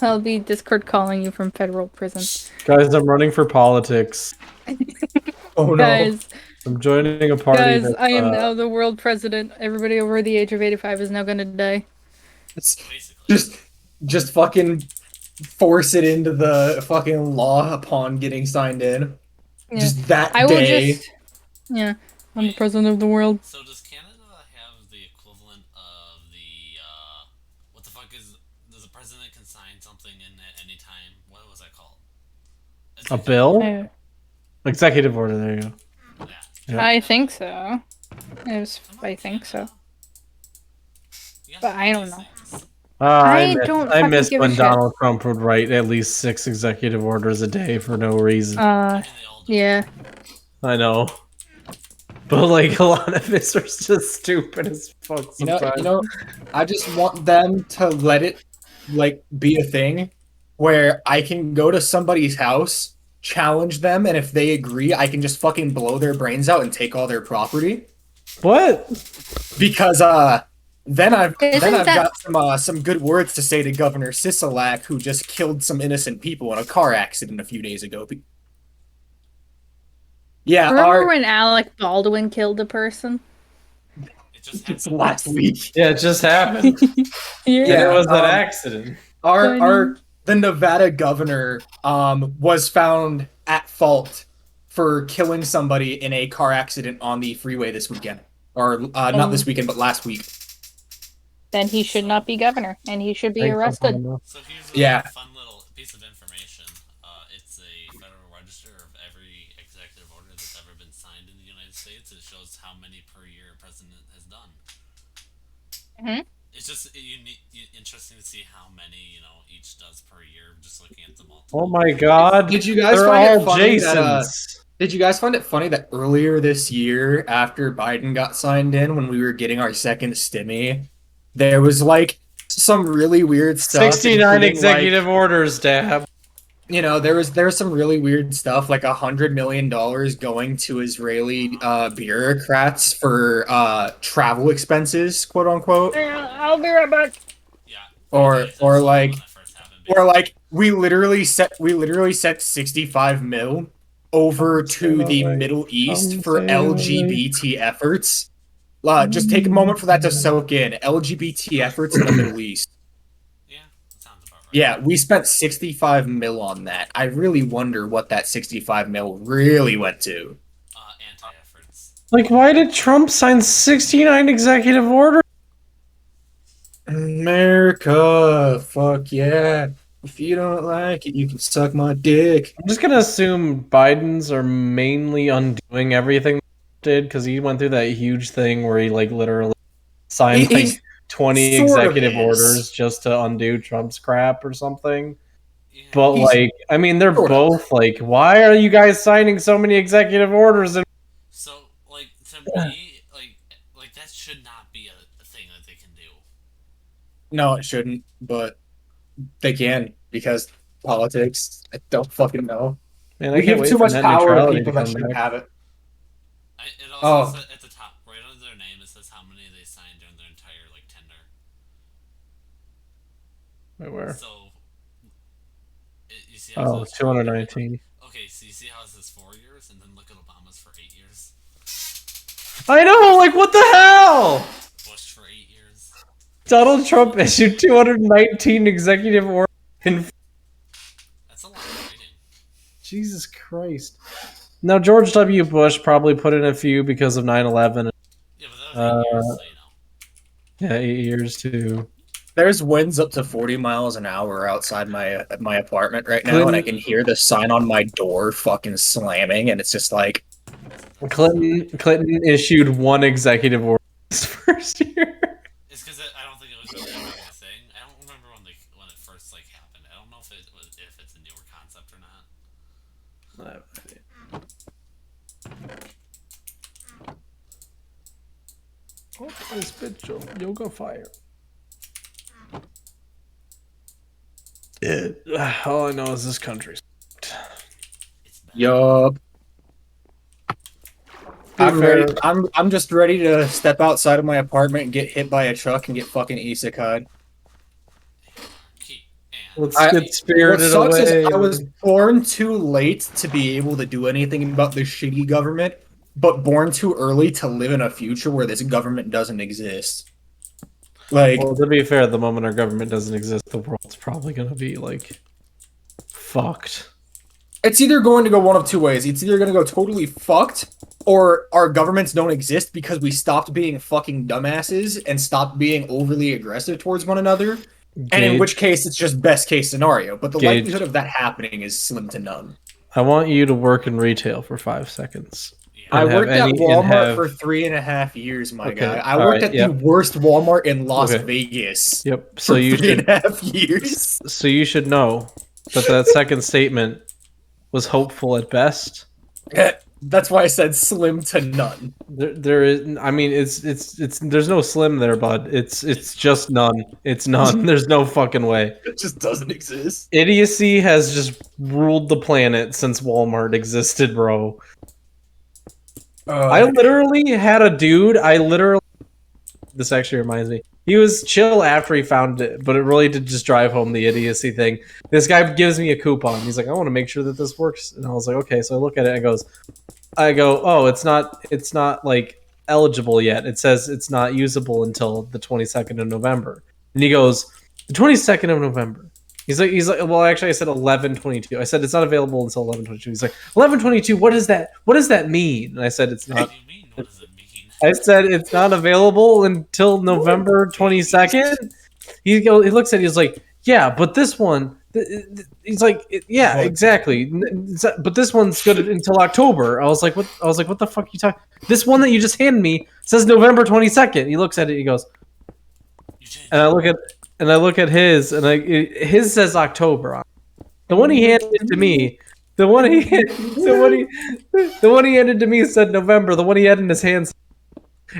I'll be Discord calling you from federal prison. Guys, I'm running for politics. Oh no. Guys, I'm joining a party. guys, I am now the world president. Everybody over the age of 85 is now gonna die. Just fucking force it into the fucking law upon getting signed in. Yeah. Just that I will day. just... Yeah, I'm the president of the world. So does Canada have the equivalent of the, what the fuck is, does the president can sign something in at any time? What was that called? A bill? Executive order, there you go. Yeah. I think so. I think so. But I don't know. I miss give a when shit. Donald Trump would write at least 6 executive orders a day for no reason. Yeah. I know. But like a lot of it are just stupid as fuck sometimes. You know, I just want them to let it like be a thing where I can go to somebody's house, challenge them, and if they agree, I can just fucking blow their brains out and take all their property. What? Because then I've got some good words to say to Governor Sisolak, who just killed some innocent people in a car accident a few days ago. Yeah, remember when Alec Baldwin killed a person? It's last week. Yeah, it just happened. Yeah, it was an accident. The Nevada governor was found at fault for killing somebody in a car accident on the freeway this weekend, or not this weekend, but last week. Then he should not be governor, and he should be arrested. So here's a fun little piece of information. It's a Federal Register of every executive order that's ever been signed in the United States. It shows how many per year a president has done. Mm-hmm. It's just interesting to see how many, you know, each does per year, just looking at them all. Oh my god. Did you guys find it funny did you guys find it funny that earlier this year, after Biden got signed in, when we were getting our second stimmy, there was like some really weird stuff. 69 executive orders, Dab. You know, there was some really weird stuff, like $100 million going to Israeli bureaucrats for travel expenses, quote unquote. I'll be right back. Yeah. Or like we literally sent 65 mil over to the Middle East for LGBT efforts. Just take a moment for that to soak in. LGBT efforts in the Middle East. Yeah, that sounds about right. Yeah, we spent 65 mil on that. I really wonder what that 65 mil really went to. Like, why did Trump sign 69 executive orders? America, fuck yeah. If you don't like it, you can suck my dick. I'm just gonna assume Biden's are mainly undoing everything they did because he went through that huge thing where he like literally signed like He's 20 sort of executive is. orders just to undo Trump's crap or something. Yeah. But He's like, I mean, they're sort of. both like, why are you guys signing so many executive orders? And So, like, to me, like that should not be a thing that they can do. No, it shouldn't, but they can because politics. I don't fucking know. man, I We can't give wait too for much net power to neutrality people to that come shouldn't back. have it. It also says at the top, right under their name, it says how many they signed during their entire like tender. Wait, where? So, you see how Oh, it says 4 years? 219. Okay, so you see how it says 4 years, and then look at Obama's for 8 years. I know, like, what the hell? Bush for 8 years. Donald Trump issued 219 executive orders in. That's a lot of writing. Jesus Christ. Now, George W. Bush probably put in a few because of 9/11. Yeah, but that was 8 years, so you know. Yeah, 8 years too. There's winds up to 40 miles an hour outside my apartment right now, and I can hear the sign on my door fucking slamming, and it's just like Clinton issued one executive order his first year. It's because I don't think it was really ever a thing. I don't remember when it first like happened. I don't know if it's a newer concept or not. Oh, this bitch of yoga fire. All I know is this country's. It's bad. yup. I'm just ready to step outside of my apartment and get hit by a truck and get fucking isekai'd. Let's I- get spirited What sucks away. is I was born too late to be able to do anything about this shitty government, but born too early to live in a future where this government doesn't exist. Like, Well, to be fair, the moment our government doesn't exist, the world's probably gonna be like fucked. it's either going to go one of two ways. It's either going to go totally fucked, or our governments don't exist because we stopped being fucking dumbasses and stopped being overly aggressive towards one another. And in which case, it's just best case scenario. But the Gage. likelihood of that happening is slim to none. I want you to work in retail for 5 seconds. I And have worked at any- and Walmart have- for 3.5 years, my Okay, guy. I all worked right, at yep. the worst Walmart in Las Okay. Vegas Yep. for So you three should. and a half years. So you should know that second statement was hopeful at best. That's why I said slim to none. There is. I mean, it's. There's no slim there, bud. It's just none. It's none. There's no fucking way. It just doesn't exist. Idiocy has just ruled the planet since Walmart existed, bro. I literally had a dude. This actually reminds me. He was chill after he found it, but it really did just drive home the idiocy thing. This guy gives me a coupon. He's like, I want to make sure that this works. And I was like, okay. So I look at it and I go, oh, it's not like eligible yet. It says it's not usable until the 22nd of November. And he goes, the 22nd of November. He's like, well, actually I said 11/22. I said it's not available until 11/22. He's like, 11/22, what does that mean? And I said it's not. What do you mean? What does it mean? I said it's not available until November 22nd. He looks at it, he's like, yeah, but this one, he's like, yeah, exactly. But this one's good until October. I was like, what the fuck are you talking? This one that you just handed me says November 22nd. He looks at it, he goes, and I look at his, and his says October on it. The one he handed to me. The one he handed to me said November. The one he had in his hands.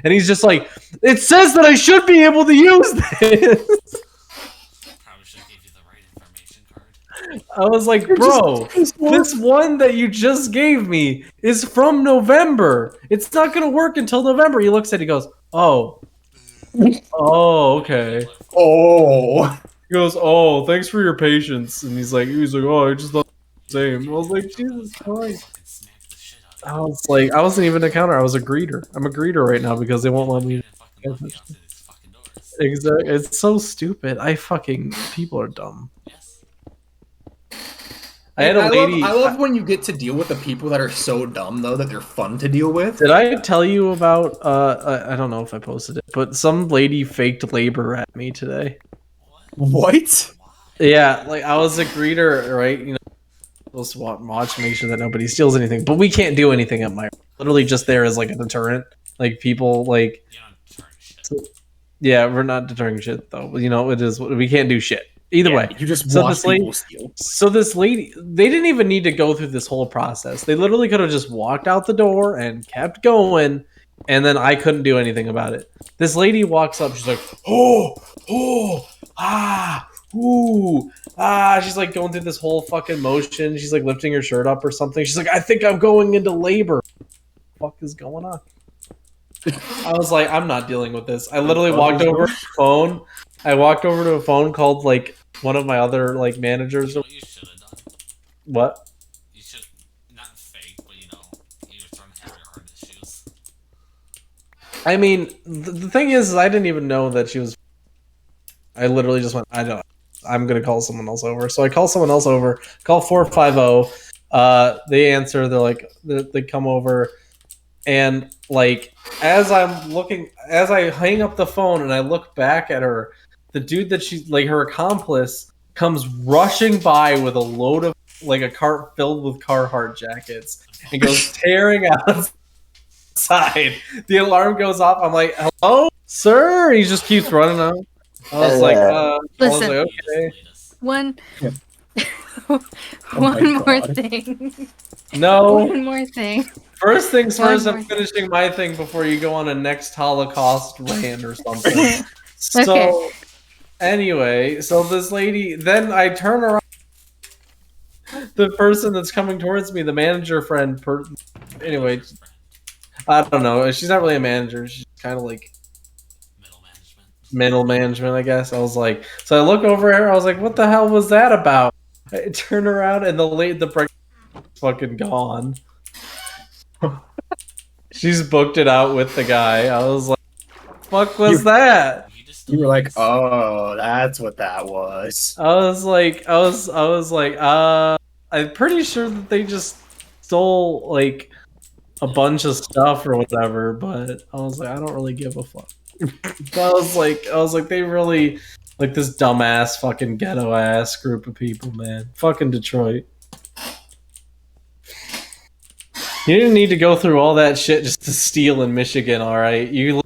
And he's just like, it says that I should be able to use this. Probably should give you the right information card. I was like, bro, this one that you just gave me is from November. It's not going to work until November. He looks at it, he goes, oh. Oh, okay. Oh. He goes, oh, thanks for your patience. And he's like, oh, I just thought the same. I was like, Jesus Christ. Fucking smack the shit out of I was like, I wasn't even a counter. I was a greeter. I'm a greeter right now because they won't let me. you. Fucking let me outside these fucking doors. Exactly. It's so stupid. People are dumb. Yes. I had a lady. I love when you get to deal with the people that are so dumb though that they're fun to deal with. Did I tell you about? I don't know if I posted it, but some lady faked labor at me today. What? Yeah, like I was a greeter, right? You know, supposed to watch to make sure that nobody steals anything, but we can't do anything at my. Literally, just there as like a deterrent. Like people like. Yeah, we're not deterring shit though. You know, it is. We can't do shit. Either way, you just watch people steal. So this lady, they didn't even need to go through this whole process. They literally could have just walked out the door and kept going, and then I couldn't do anything about it. This lady walks up, she's like, she's like going through this whole fucking motion. She's like lifting her shirt up or something. She's like, I think I'm going into labor. What the fuck is going on? I was like, I'm not dealing with this. I literally walked over to a phone. I walked over to a phone, called like one of my other like managers. You know what you should have done? What? You should not fake, but you know, you were trying to have your heart issues. I mean, the thing is, I didn't even know that she was. I literally just went, I don't know. I'm gonna call someone else over. So I call someone else over. Call 450. They answer. They're like, they come over. And like as I hang up the phone and I look back at her, the dude that she's like her accomplice comes rushing by with a load of like a cart filled with Carhartt jackets and goes tearing outside. The alarm goes off. I'm like, hello, sir? He just keeps running out. I was like, Listen, okay. One my more God. thing. No. One more thing. First things One first, more I'm finishing my thing before you go on a next Holocaust rant or something. So, Okay. anyway, so this lady, then I turn around. The person that's coming towards me, the manager friend, anyway, I don't know. She's not really a manager. She's kind of like middle management, I guess. I was like, so I look over at her. I was like, what the hell was that about? I turn around and the break fucking gone. She's booked it out with the guy. I was like, fuck was that? You were like, oh, that's what that was. I was like, I'm pretty sure that they just stole like a bunch of stuff or whatever, but I was like, I don't really give a fuck. I was like, they really like this dumbass fucking ghetto ass group of people, man. Fucking Detroit. You didn't need to go through all that shit just to steal in Michigan, alright? You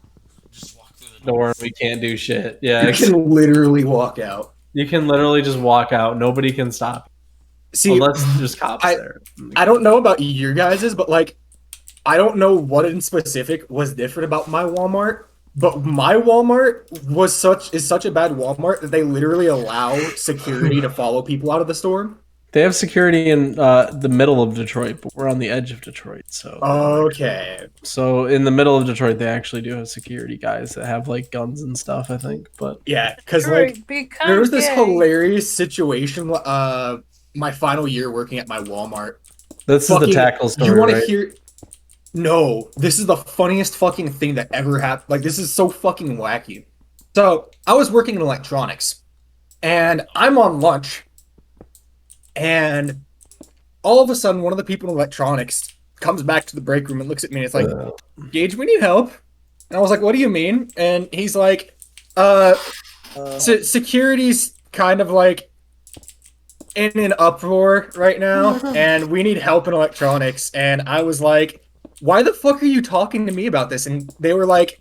Just walk through the door and we can't do shit. Yeah, You can literally walk out. you can literally just walk out. Nobody can stop. See, Unless there's cops there. I don't know about your guys's, but like, I don't know what in specific was different about my Walmart. But my Walmart is such a bad Walmart that they literally allow security to follow people out of the store. They have security in the middle of Detroit, but we're on the edge of Detroit, so. Okay. So in the middle of Detroit, they actually do have security guys that have like guns and stuff, I think. But Yeah, because like there was this hilarious situation. My final year working at my Walmart. this is the tackle story, You want right? to hear? No, this is the funniest fucking thing that ever happened. Like, this is so fucking wacky. So, I was working in electronics, and I'm on lunch, and all of a sudden, one of the people in electronics comes back to the break room and looks at me, and it's like, Gage, we need help. And I was like, what do you mean? And he's like, security's kind of like in an uproar right now, and we need help in electronics. And I was like, why the fuck are you talking to me about this? And they were like,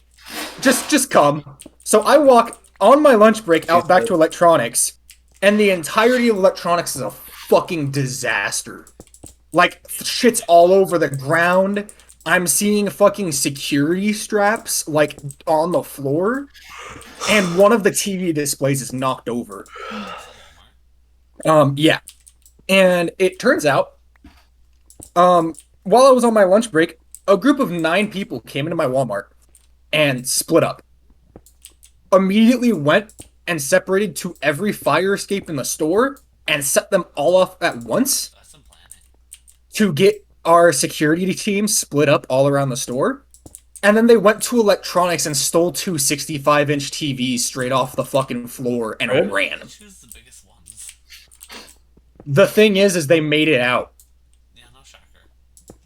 just come. So I walk on my lunch break out back to electronics, and the entirety of electronics is a fucking disaster. Like, shit's all over the ground. I'm seeing fucking security straps, like, on the floor, and one of the TV displays is knocked over. Yeah. And it turns out, while I was on my lunch break, a group of 9 people came into my Walmart and split up. Immediately went and separated to every fire escape in the store and set them all off at once to get our security team split up all around the store. And then they went to electronics and stole 2 65-inch TVs straight off the fucking floor and ran. Choose the biggest ones. The thing is they made it out. Yeah, no shocker.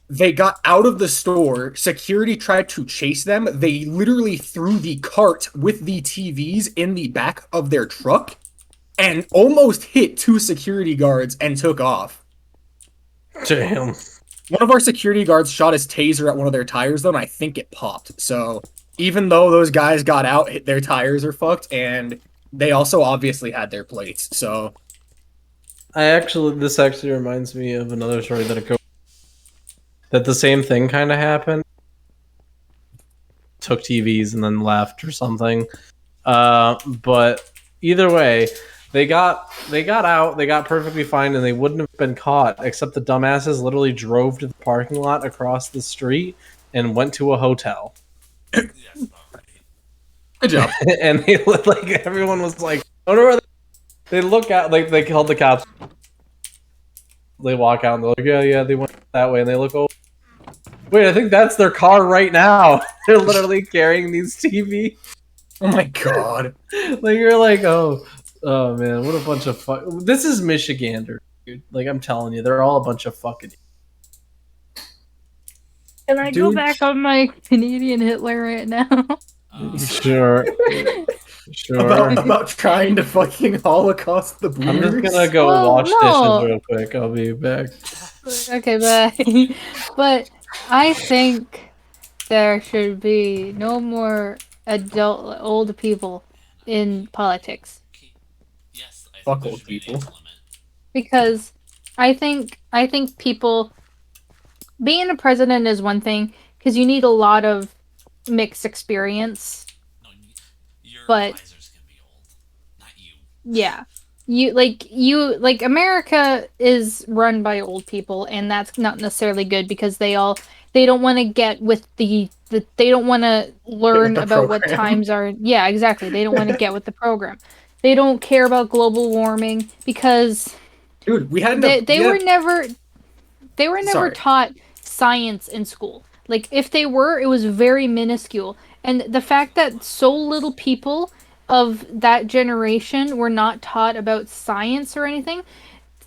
They got out of the store. Security tried to chase them. They literally threw the cart with the TVs in the back of their truck and almost hit 2 security guards and took off. Damn. One of our security guards shot his taser at one of their tires, though, and I think it popped. So even though those guys got out, their tires are fucked, and they also obviously had their plates. So This actually reminds me of another story that the same thing kind of happened. Took TVs and then left or something. But either way, they got out, they got perfectly fine, and they wouldn't have been caught, except the dumbasses literally drove to the parking lot across the street and went to a hotel. Yes, alright. good job. And they like everyone was like, I wonder where they look out, like they called the cops. They walk out and they're like, yeah, they went that way, and they look over. Wait, I think that's their car right now. They're literally carrying these TVs. Oh my god. Like you're like, oh man, what a bunch of fuck. This is Michigander, dude. Like I'm telling you, they're all a bunch of fucking. Can I go back on my Canadian Hitler right now? Sure. About trying to fucking Holocaust the boomers. I'm just gonna go wash dishes real quick. I'll be back. Okay, bye. But I think there should be no more old people in politics. Yes, I think Fuck there old should be an people. age limit. Because I think people being a president is one thing because you need a lot of mixed experience. No, your But- advisors can be old, not you. Yeah. America is run by old people, and that's not necessarily good because they don't want to get with they don't want to learn the about what program. times are. Yeah, exactly. They don't want to get with the program. They don't care about global warming because Dude, we had they were never Sorry. taught science in school. Like if they were, it was very minuscule. And the fact that so little people of that generation were not taught about science or anything,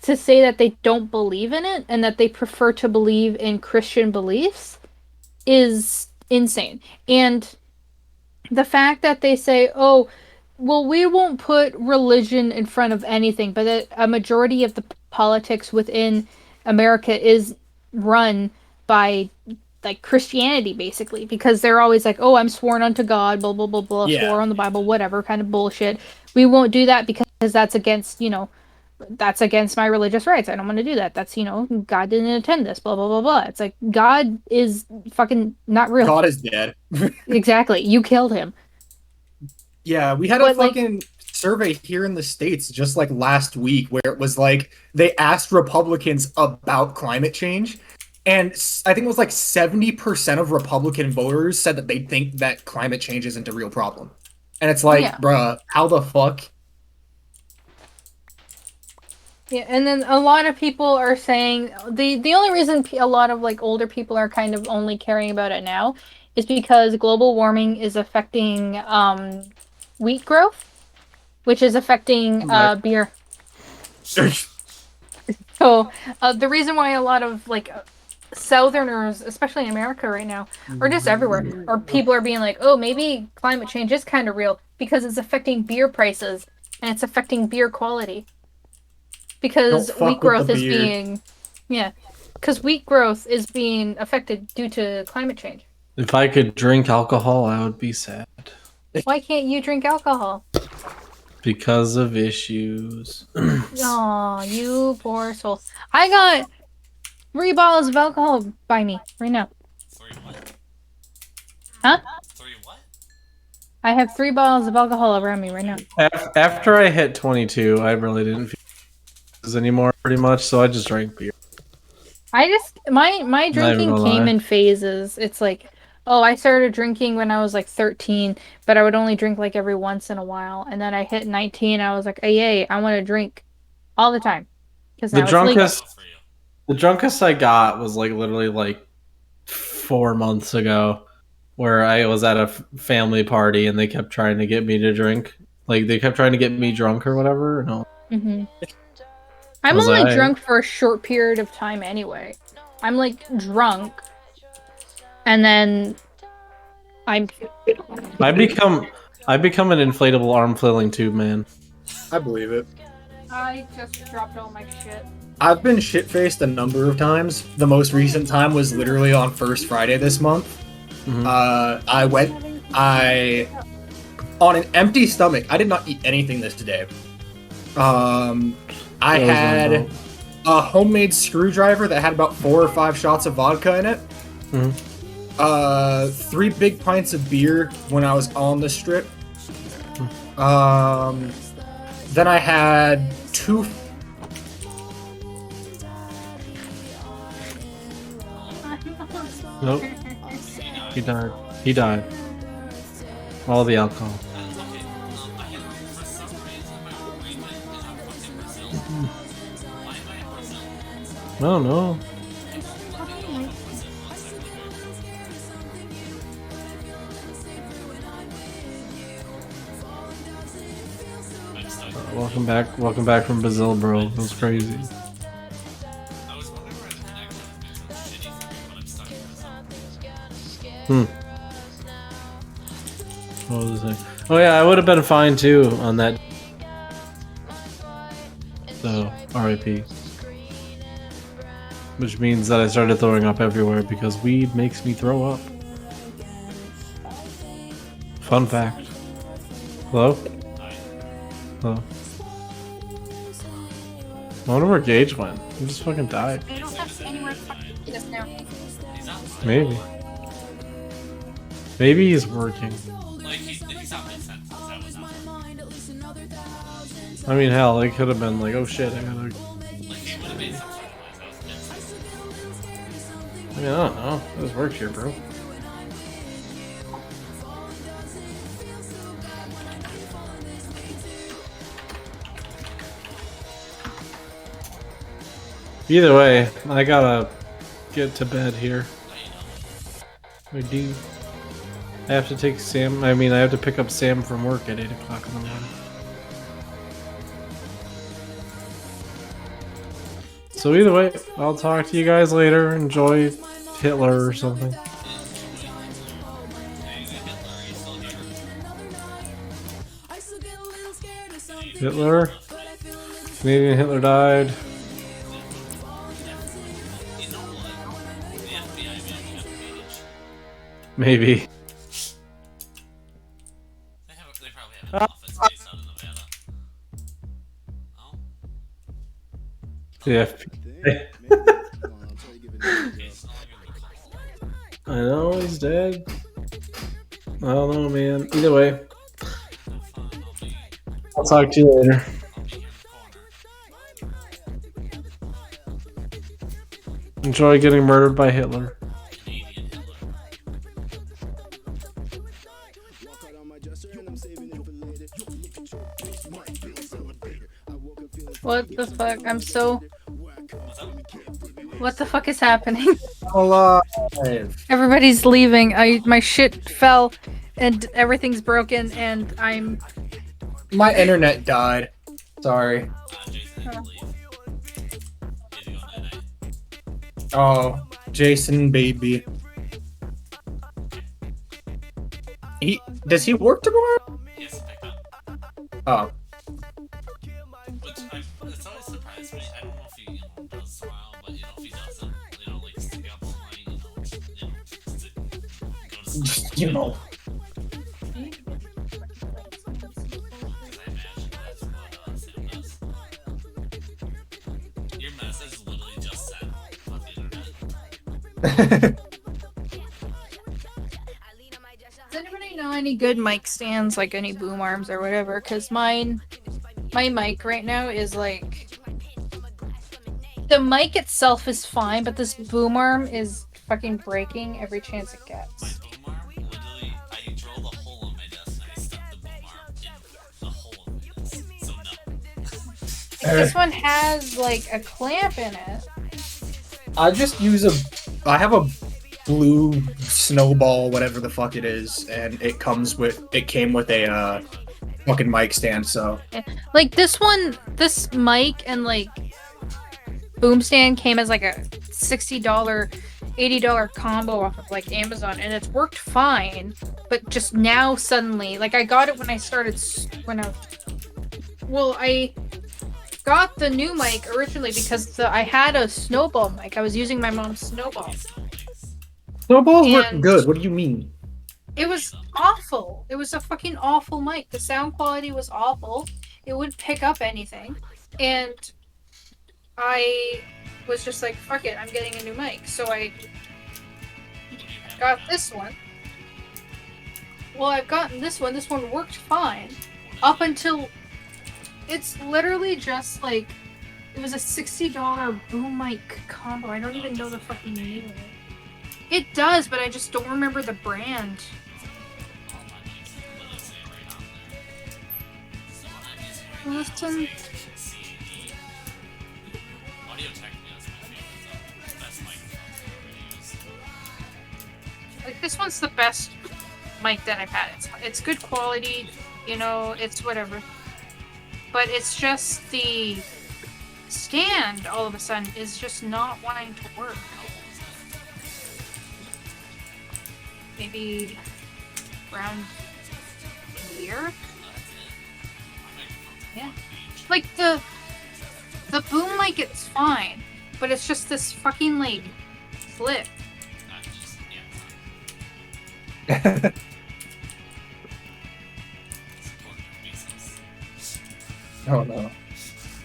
to say that they don't believe in it and that they prefer to believe in Christian beliefs is insane. And the fact that they say, oh, well, we won't put religion in front of anything, but that a majority of the politics within America is run by like Christianity, basically, because they're always like, oh, I'm sworn unto God, blah, blah, blah, blah, Yeah. swore on the Bible, whatever kind of bullshit. We won't do that because that's against, that's against my religious rights. I don't want to do that. That's, God didn't intend this, blah, blah, blah, blah. It's like, God is fucking not real. God is dead. Exactly. You killed him. Yeah, we had a fucking survey here in the States just like last week where it was like they asked Republicans about climate change, and I think it was like 70% of Republican voters said that they think that climate change isn't a real problem. And it's like, bruh, how the fuck? Yeah, and then a lot of people are saying the only reason a lot of like older people are kind of only caring about it now is because global warming is affecting wheat growth, which is affecting beer. So the reason why a lot of like Southerners, especially in America right now, or just everywhere, or people are being like, oh, maybe climate change is kind of real because it's affecting beer prices and it's affecting beer quality. Because wheat growth is being, because wheat growth is being affected due to climate change. If I could drink alcohol, I would be sad. Why can't you drink alcohol? Because of issues. Aw, you poor soul. I got 3 bottles of alcohol by me right now. 3 what? Huh? 3 what? I have 3 bottles of alcohol around me right now. After I hit 22, I really didn't feel anymore pretty much, so I just drank beer. I just my drinking came in phases. It's like, oh, I started drinking when I was like 13, but I would only drink like every once in a while, and then I hit 19. I was like, hey, yay, I want to drink all the time because The drunkest I got was like literally like 4 months ago, where I was at a family party and they kept trying to get me to drink. Like they kept trying to get me drunk or whatever. No. Mm-hmm. I'm Was only I? drunk for a short period of time anyway. I'm like drunk, and then I'm. I become an inflatable arm flailing tube man. I believe it. I just dropped all my shit. I've been shit-faced a number of times. The most recent time was literally on First Friday this month. Mhm. On an empty stomach. I did not eat anything this day. I had a homemade screwdriver that had about 4 or 5 shots of vodka in it. Mhm. 3 big pints of beer when I was on the strip. Then I had 2. Nope. He died. He died. All the alcohol. I don't know. Welcome back from Brazil, bro. It was crazy. What was I saying? Oh yeah, I would have been fine too on that. So, RIP. Which means that I started throwing up everywhere because weed makes me throw up. Fun fact. Hello? Hello? I wonder where Gage went. He just fucking died. I don't have anywhere to fucking do this now. Maybe. Maybe he's working. I mean, hell, it could have been like, oh shit, I gotta. I mean, I don't know. This works here, bro. Either way, I gotta get to bed here. I do. I have to take Sam. I mean, I have to pick up Sam from work at 8 o'clock in the morning. So either way, I'll talk to you guys later. Enjoy Hitler or something. Hitler? Canadian Hitler died. Maybe. They probably have an office based out of Nevada. Oh. Yeah. I know he's dead. I don't know, man. Either way, I'll talk to you later. Enjoy getting murdered by Hitler. What the fuck? I'm so. What the fuck is happening? Alive. Everybody's leaving. My shit fell, and everything's broken, and I'm. My internet died. Sorry. Oh, Jason, baby. Does he work tomorrow? Yes, pick up. Oh. Which it's always surprised me. I don't know if he does tomorrow, but if he doesn't, like stick up all night, go to sleep. You know. I imagine that's what Sam does. Your message literally just said, "Fuck the internet." Does anybody know any good mic stands, like any boom arms or whatever? Because my mic right now is like. The mic itself is fine, but this boom arm is fucking breaking every chance it gets. My boom arm, literally, I drilled a hole in my desk and I stuck the boom arm in the hole of this. So no. This one has like a clamp in it. I just use I have a blue snowball, whatever the fuck it is, and it came with a fucking mic stand, so. Like this one, this mic and like boom stand came as like a $60, $80 combo off of like Amazon, and it's worked fine. But just now suddenly, like I got it when I got the new mic originally because I had a snowball mic. I was using my mom's snowball. Snowballs weren't good. What do you mean? It was awful. It was a fucking awful mic. The sound quality was awful. It wouldn't pick up anything. And I was just like, fuck it, I'm getting a new mic. So I got this one. Well, I've gotten this one. This one worked fine. Up until... It's literally just like... It was a $60 boom mic combo. I don't even know the fucking name of it. It does, but I just don't remember the brand. Listen. Like, this one's the best mic that I've had. It's good quality, you know, it's whatever. But it's just the stand all of a sudden is just not wanting to work. Maybe around a year? Yeah. Like the boom mic, it's fine, but it's just this fucking like flip. Oh no.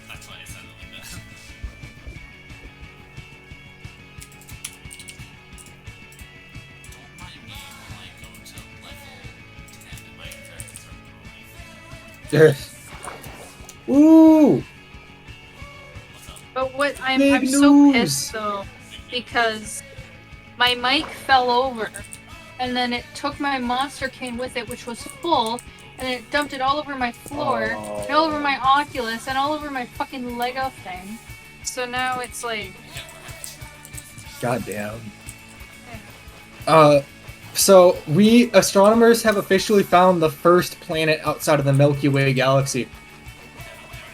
That's why I said it like that. Don't mind me when I go to level 10 and my characters are growing. Yes. Ooh. But what I'm Big so news. pissed though, because my mic fell over, and then it took my monster cane with it, which was full, and it dumped it all over my floor, and all over my Oculus, and all over my fucking Lego thing. So now it's like... Goddamn. So we astronomers have officially found the first planet outside of the Milky Way galaxy.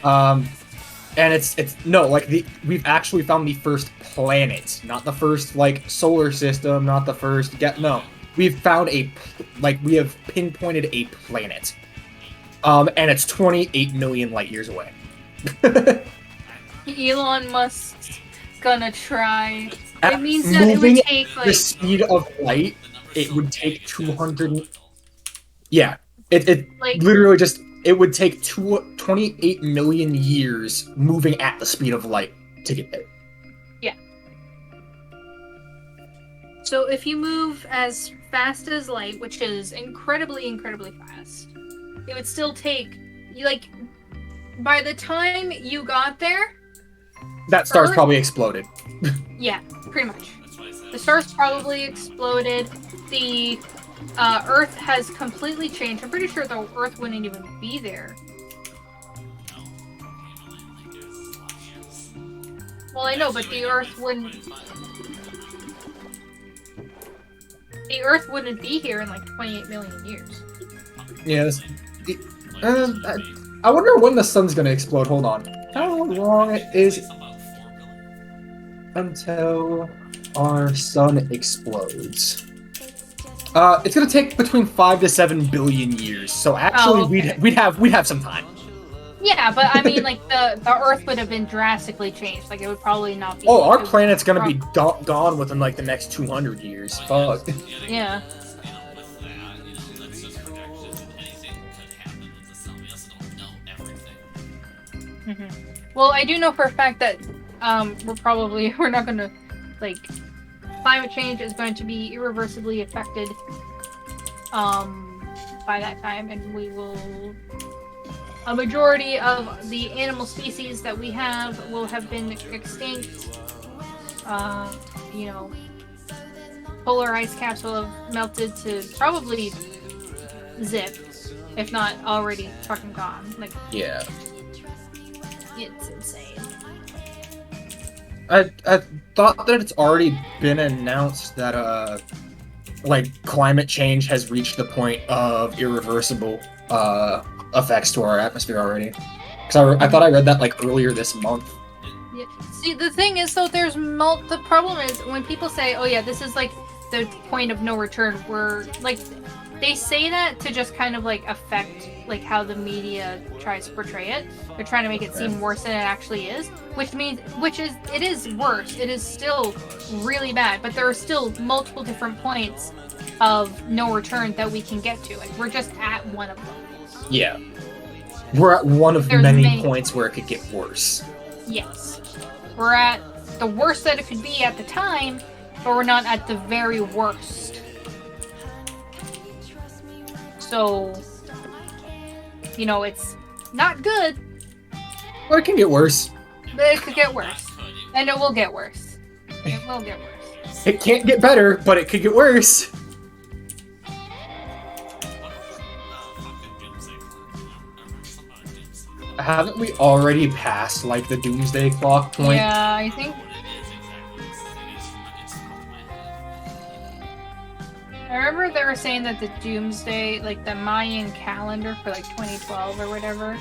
And it's no, like we've actually found the first planet, not the first like solar system, not the first no. We've found we have pinpointed a planet. And it's 28 million light years away. Elon Musk's gonna try. At It means that it would moving take like... the speed of light, it would take 200. Yeah, it Like- literally just it would take 28 million years moving at the speed of light to get there. So if you move as fast as light, which is incredibly, incredibly fast, it would still take you like by the time you got there, That star's Earth- probably exploded. yeah, pretty much. That's why I said The star's probably exploded. The Earth has completely changed. I'm pretty sure the Earth wouldn't even be there. Well, I know, but the Earth wouldn't. The Earth wouldn't be here in like 28 million years. Yes. I wonder when the sun's gonna explode. Hold on. How long it is until our sun explodes? It's gonna take between 5 to 7 billion years. So actually, okay. we'd have some time. Yeah, but I mean, like the Earth would have been drastically changed. Like it would probably not be. Oh, our it would planet's gonna be prob- gone within like the next 200 years. Fuck. Yeah. with that, that's just projections. Anything could happen with the sun. We also don't know everything. Well, I do know for a fact that we're not gonna like climate change is going to be irreversibly affected by that time, and we will. A majority of the animal species that we have will have been extinct. Polar ice caps will have melted to probably zip, if not already fucking gone. Like, Yeah. it's insane. I thought that it's already been announced that like climate change has reached the point of irreversible effects to our atmosphere already. Because I thought I read that like earlier this month. Yeah, See, the thing is, though, the problem is when people say, "Oh yeah, this is like the point of no return," where like they say that to just kind of like affect like how the media tries to portray it. They're trying to make it seem worse than it actually is, it is worse. It is still really bad, but there are still multiple different points of no return that we can get to. Like we're just at one of them. Yeah. We're at one of There's many points where it could get worse. Yes. We're at the worst that it could be at the time, but we're not at the very worst. So, you know, it's not good, Or it can get worse. but it could get worse. And it will get worse. It will get worse. It can't get better, but it could get worse. Haven't we already passed, like, the doomsday clock point? Yeah, I think. I remember they were saying that the doomsday, like the Mayan calendar for like 2012 or whatever,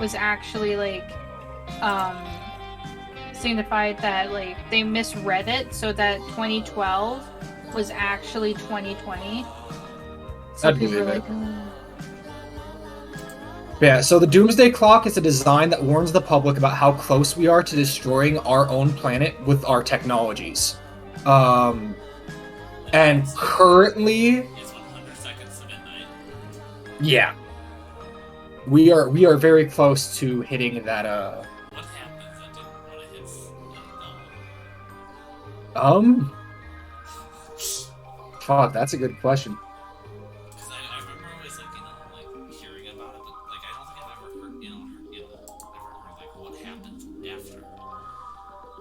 was actually like, signified that like they misread it so that 2012 was actually 2020. So I'd people were believe like, it. "Oh." Yeah, so the doomsday clock is a design that warns the public about how close we are to destroying our own planet with our technologies. And currently, It's 100 seconds to midnight. yeah, we are very close to hitting that. What happens when it hits? Fuck, that's a good question. Because I remember always like hearing about it, but like I don't think I've ever heard like what happens after.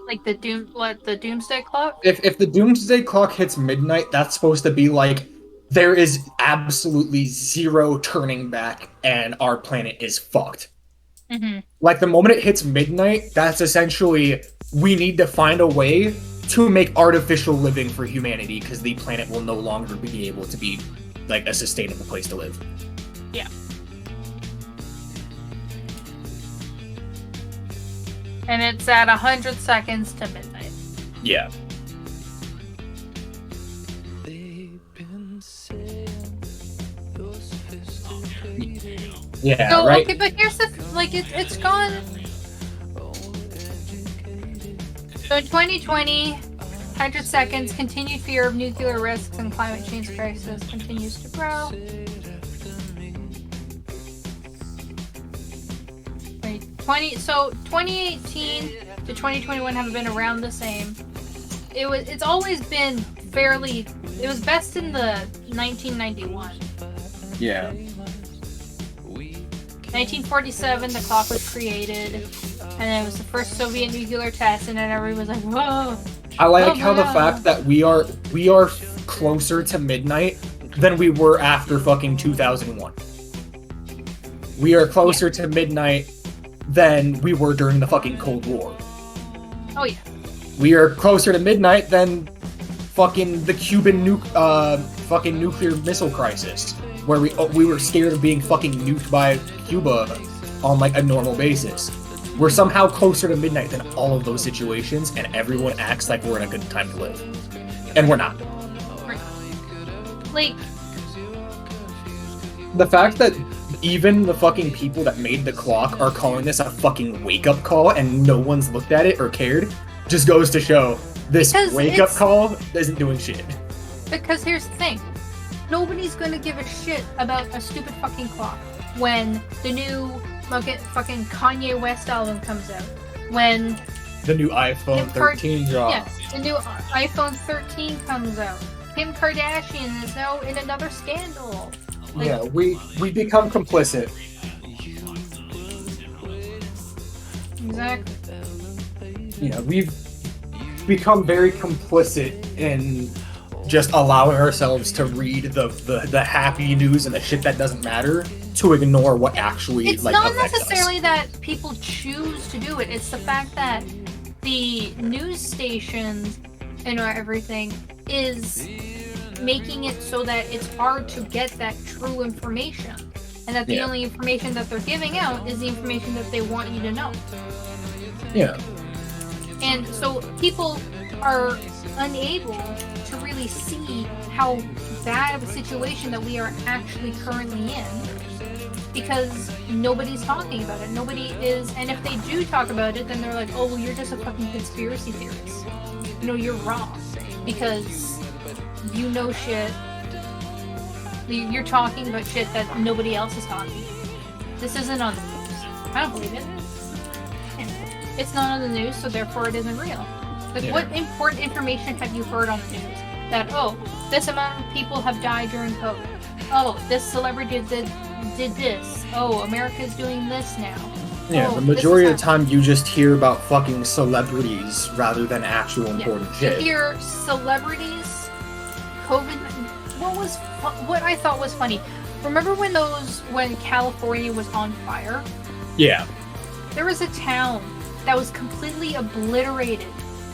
Like the doomsday clock? If the doomsday clock hits midnight, that's supposed to be like there is absolutely zero turning back and our planet is fucked. Mm-hmm. Like the moment it hits midnight, that's essentially we need to find a way to make artificial living for humanity because the planet will no longer be able to be like a sustainable place to live. Yeah. And it's at 100 seconds to midnight. Yeah. Yeah, So, right. okay, but here's the like it's gone. So in 2020, 100 seconds, continued fear of nuclear risks and climate change crisis continues to grow. Wait, 2018 to 2021 have been around the same. It's always been fairly. It was best in the 1991. Yeah. 1947, the clock was created, and then it was the first Soviet nuclear test, and then everyone was like, "Whoa!" I like Oh how the my fact that we are closer to midnight than we were after fucking 2001. We are closer to midnight than we were during the fucking Cold War. Oh yeah. We are closer to midnight than fucking the Cuban fucking nuclear missile crisis, where we were scared of being fucking nuked by Cuba on like a normal basis. We're somehow closer to midnight than all of those situations, and everyone acts like we're in a good time to live, and we're not. Like, The fact that even the fucking people that made the clock are calling this a fucking wake-up call and no one's looked at it or cared just goes to show this Because wake-up it's- call isn't doing shit. because here's the thing. Nobody's gonna give a shit about a stupid fucking clock when the new fucking Kanye West album comes out. When The new iPhone 13 drops. yeah, the new iPhone 13 comes out. Kim Kardashian is now in another scandal. Like, Yeah, we become complicit. exactly. You know, we've become very complicit in just allowing ourselves to read the happy news and the shit that doesn't matter to ignore what actually It's like not affects necessarily us. that people choose to do it. It's the fact that the news stations and everything is making it so that it's hard to get that true information. And that the Yeah. only information that they're giving out is the information that they want you to know. Yeah. And so people are unable to really see how bad of a situation that we are actually currently in because nobody's talking about it. Nobody is, and if they do talk about it, then they're like, oh, well, you're just a fucking conspiracy theorist. No, you're wrong because you know shit. You're talking about shit that nobody else is talking. This isn't on the news. I don't believe it. It's not on the news, so therefore it isn't real. Like, what important information have you heard on the news? That, oh, this amount of people have died during COVID. Oh, this celebrity did this. Oh, America's doing this now. Yeah, the majority of the time you just hear about fucking celebrities rather than actual important shit. You hear celebrities, COVID. What I thought was funny. Remember when California was on fire? Yeah. There was a town that was completely obliterated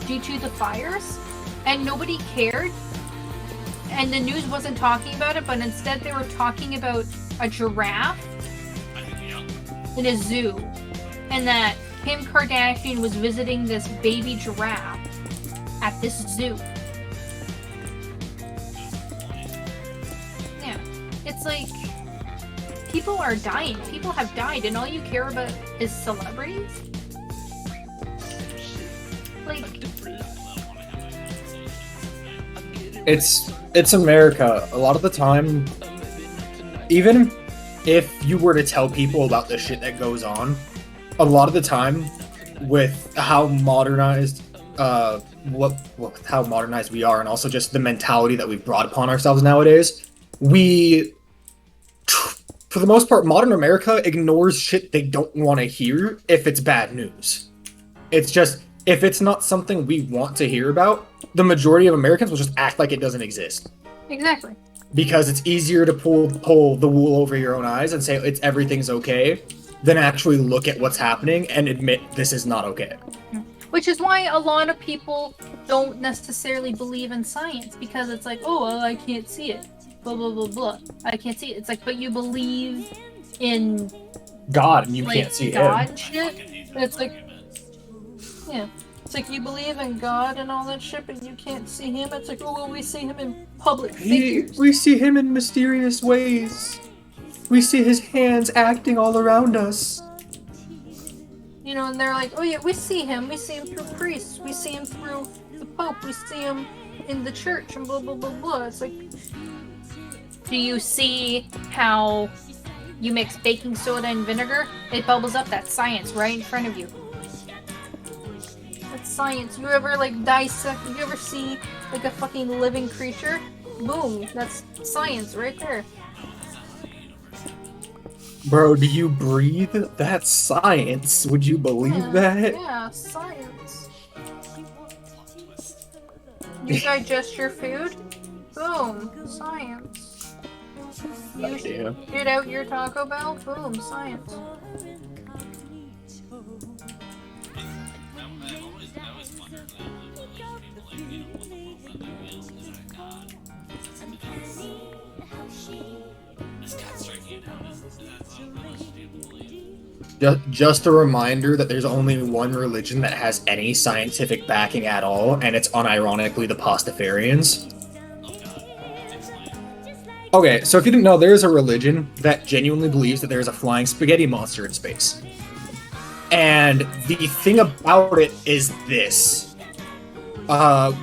due to the fires, and nobody cared. And the news wasn't talking about it, but instead they were talking about a giraffe in a zoo, and that Kim Kardashian was visiting this baby giraffe at this zoo. Yeah, it's like people are dying. People have died, and all you care about is celebrities. Like, it's America. A lot of the time, even if you were to tell people about the shit that goes on, a lot of the time, with how modernized, how modernized we are, and also just the mentality that we've brought upon ourselves nowadays, for the most part, modern America ignores shit they don't want to hear if it's bad news. It's just, if it's not something we want to hear about, the majority of Americans will just act like it doesn't exist. exactly. Because it's easier to pull the wool over your own eyes and say everything's okay than actually look at what's happening and admit this is not okay. Which is why a lot of people don't necessarily believe in science, because it's like, oh, well, I can't see it. Blah, blah, blah, blah. I can't see it. It's like, but you believe in God, and you like, can't see God him. shit. It's like, yeah. It's like you believe in God and all that shit, but you can't see him. It's like, oh, well, we see him in public figures. We see him in mysterious ways. We see his hands acting all around us. You know, and they're like, oh yeah, we see him. We see him through priests. We see him through the Pope. We see him in the church and blah, blah, blah, blah. It's like, do you see how you mix baking soda and vinegar? It bubbles up. That's science right in front of you. That's science. You ever like dissect? You ever see like a fucking living creature? Boom. That's science right there. Bro, do you breathe? That's science. Would you believe that? Yeah, science. You digest your food? Boom. Science. You shit out your Taco Bell? Boom. Science. Just a reminder that there's only one religion that has any scientific backing at all, and it's unironically the Pastafarians. Okay, so if you didn't know, there's a religion that genuinely believes that there's a flying spaghetti monster in space. And the thing about it is this.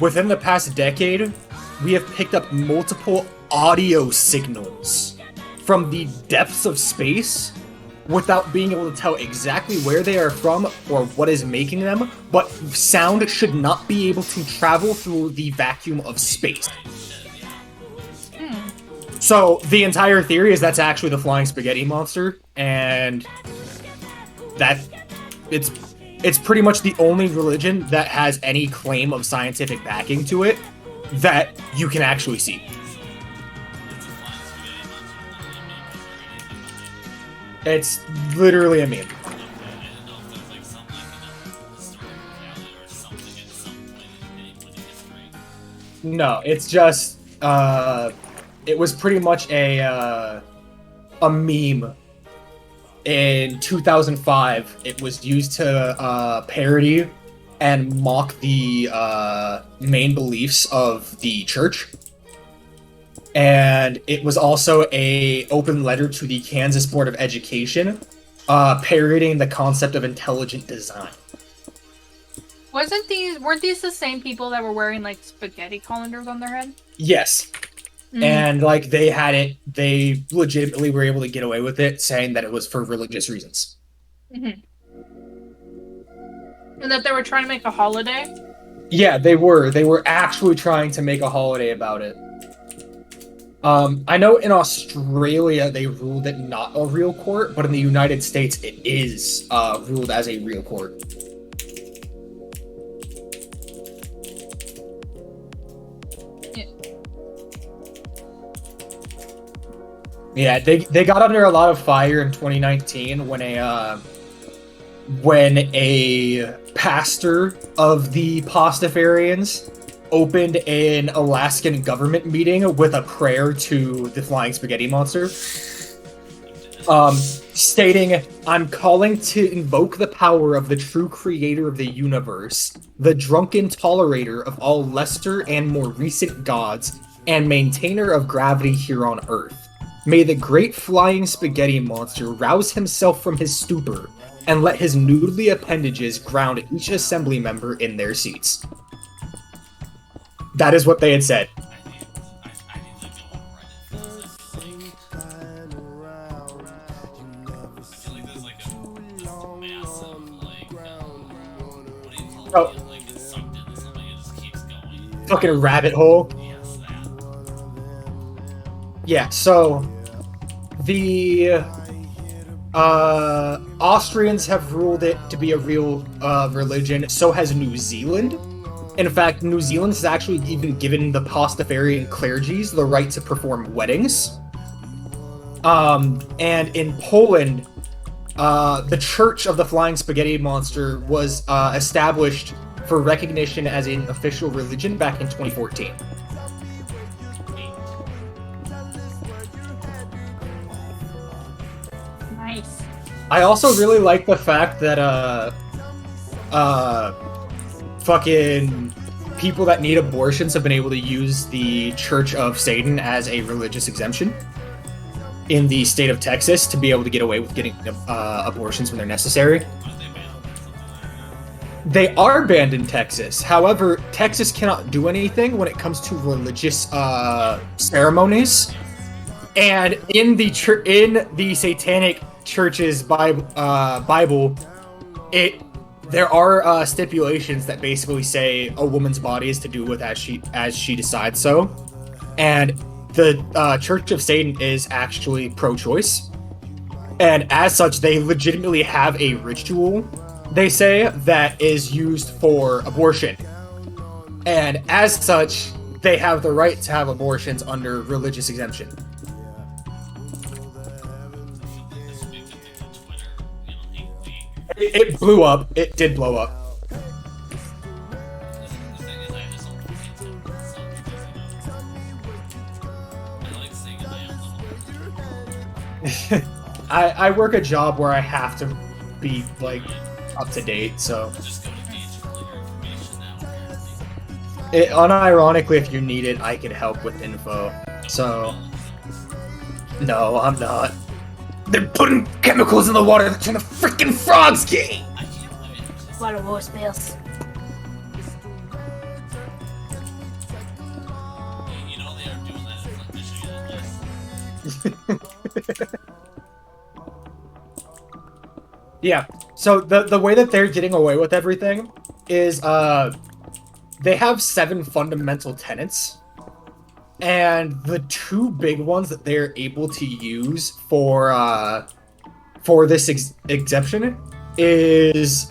Within the past decade, we have picked up multiple audio signals from the depths of space without being able to tell exactly where they are from or what is making them, but sound should not be able to travel through the vacuum of space. So the entire theory is that's actually the flying spaghetti monster, and that it's pretty much the only religion that has any claim of scientific backing to it that you can actually see. It's literally a meme. No, it's just it was pretty much a meme. In 2005, it was used to parody and mock the main beliefs of the church. And it was also a open letter to the Kansas Board of Education, parodying the concept of intelligent design. Weren't these the same people that were wearing like spaghetti colanders on their head? Yes. And like they legitimately were able to get away with it, saying that it was for religious reasons. And that they were trying to make a holiday? Yeah, they were. They were actually trying to make a holiday about it. I know in Australia they ruled it not a real court, but in the United States it is ruled as a real court. Yeah, they got under a lot of fire in 2019 when a pastor of the Pastafarians opened an Alaskan government meeting with a prayer to the flying spaghetti monster, stating, "I'm calling to invoke the power of the true creator of the universe, the drunken tolerator of all lesser and more recent gods, and maintainer of gravity here on Earth. May the great flying spaghetti monster rouse himself from his stupor and let his noodly appendages ground each assembly member in their seats." That is what they had said. Oh. Fucking rabbit hole. Yeah, so the Austrians have ruled it to be a real religion, so has New Zealand. In fact, New Zealand has actually even given the Pastafarian clergies the right to perform weddings. And in Poland, the Church of the Flying Spaghetti Monster was established for recognition as an official religion back in 2014. Nice. I also really like the fact that fucking people that need abortions have been able to use the Church of Satan as a religious exemption in the state of Texas to be able to get away with getting abortions when they're necessary. They are banned in Texas. However, Texas cannot do anything when it comes to religious ceremonies. And in the Satanic Church's Bible, there are stipulations that basically say a woman's body is to do with as she decides so, and the Church of Satan is actually pro-choice, and as such, they legitimately have a ritual, they say, that is used for abortion, and as such, they have the right to have abortions under religious exemption. It blew up. It did blow up. I work a job where I have to be, like, up to date, so... unironically, if you need it, I can help with info. So... No, I'm not. They're putting chemicals in the water that turn the freaking frogs gay! What a horse bills. You know they are doing that in Michigan. Yeah, so the way that they're getting away with everything is they have 7 fundamental tenets, and the 2 big ones that they're able to use for this exception is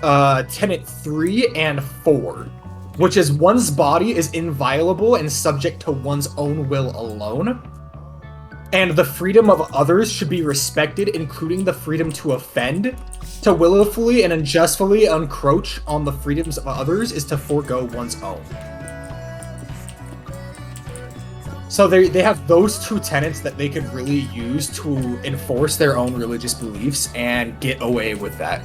tenet 3 and 4, which is one's body is inviolable and subject to one's own will alone. And the freedom of others should be respected, including the freedom to offend. To willfully and unjustly encroach on the freedoms of others is to forego one's own. So they have those 2 tenets that they could really use to enforce their own religious beliefs and get away with that.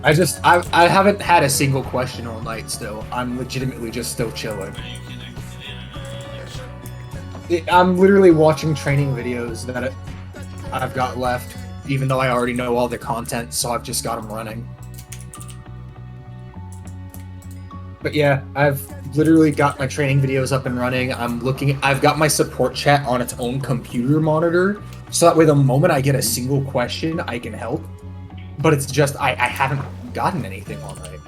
I haven't had a single question all night still. I'm legitimately just still chilling. I'm literally watching training videos that I've got left, even though I already know all the content, so I've just got them running. But yeah, I've literally got my training videos up and running. I've got my support chat on its own computer monitor, so that way the moment I get a single question, I can help. But it's just, I haven't gotten anything all night.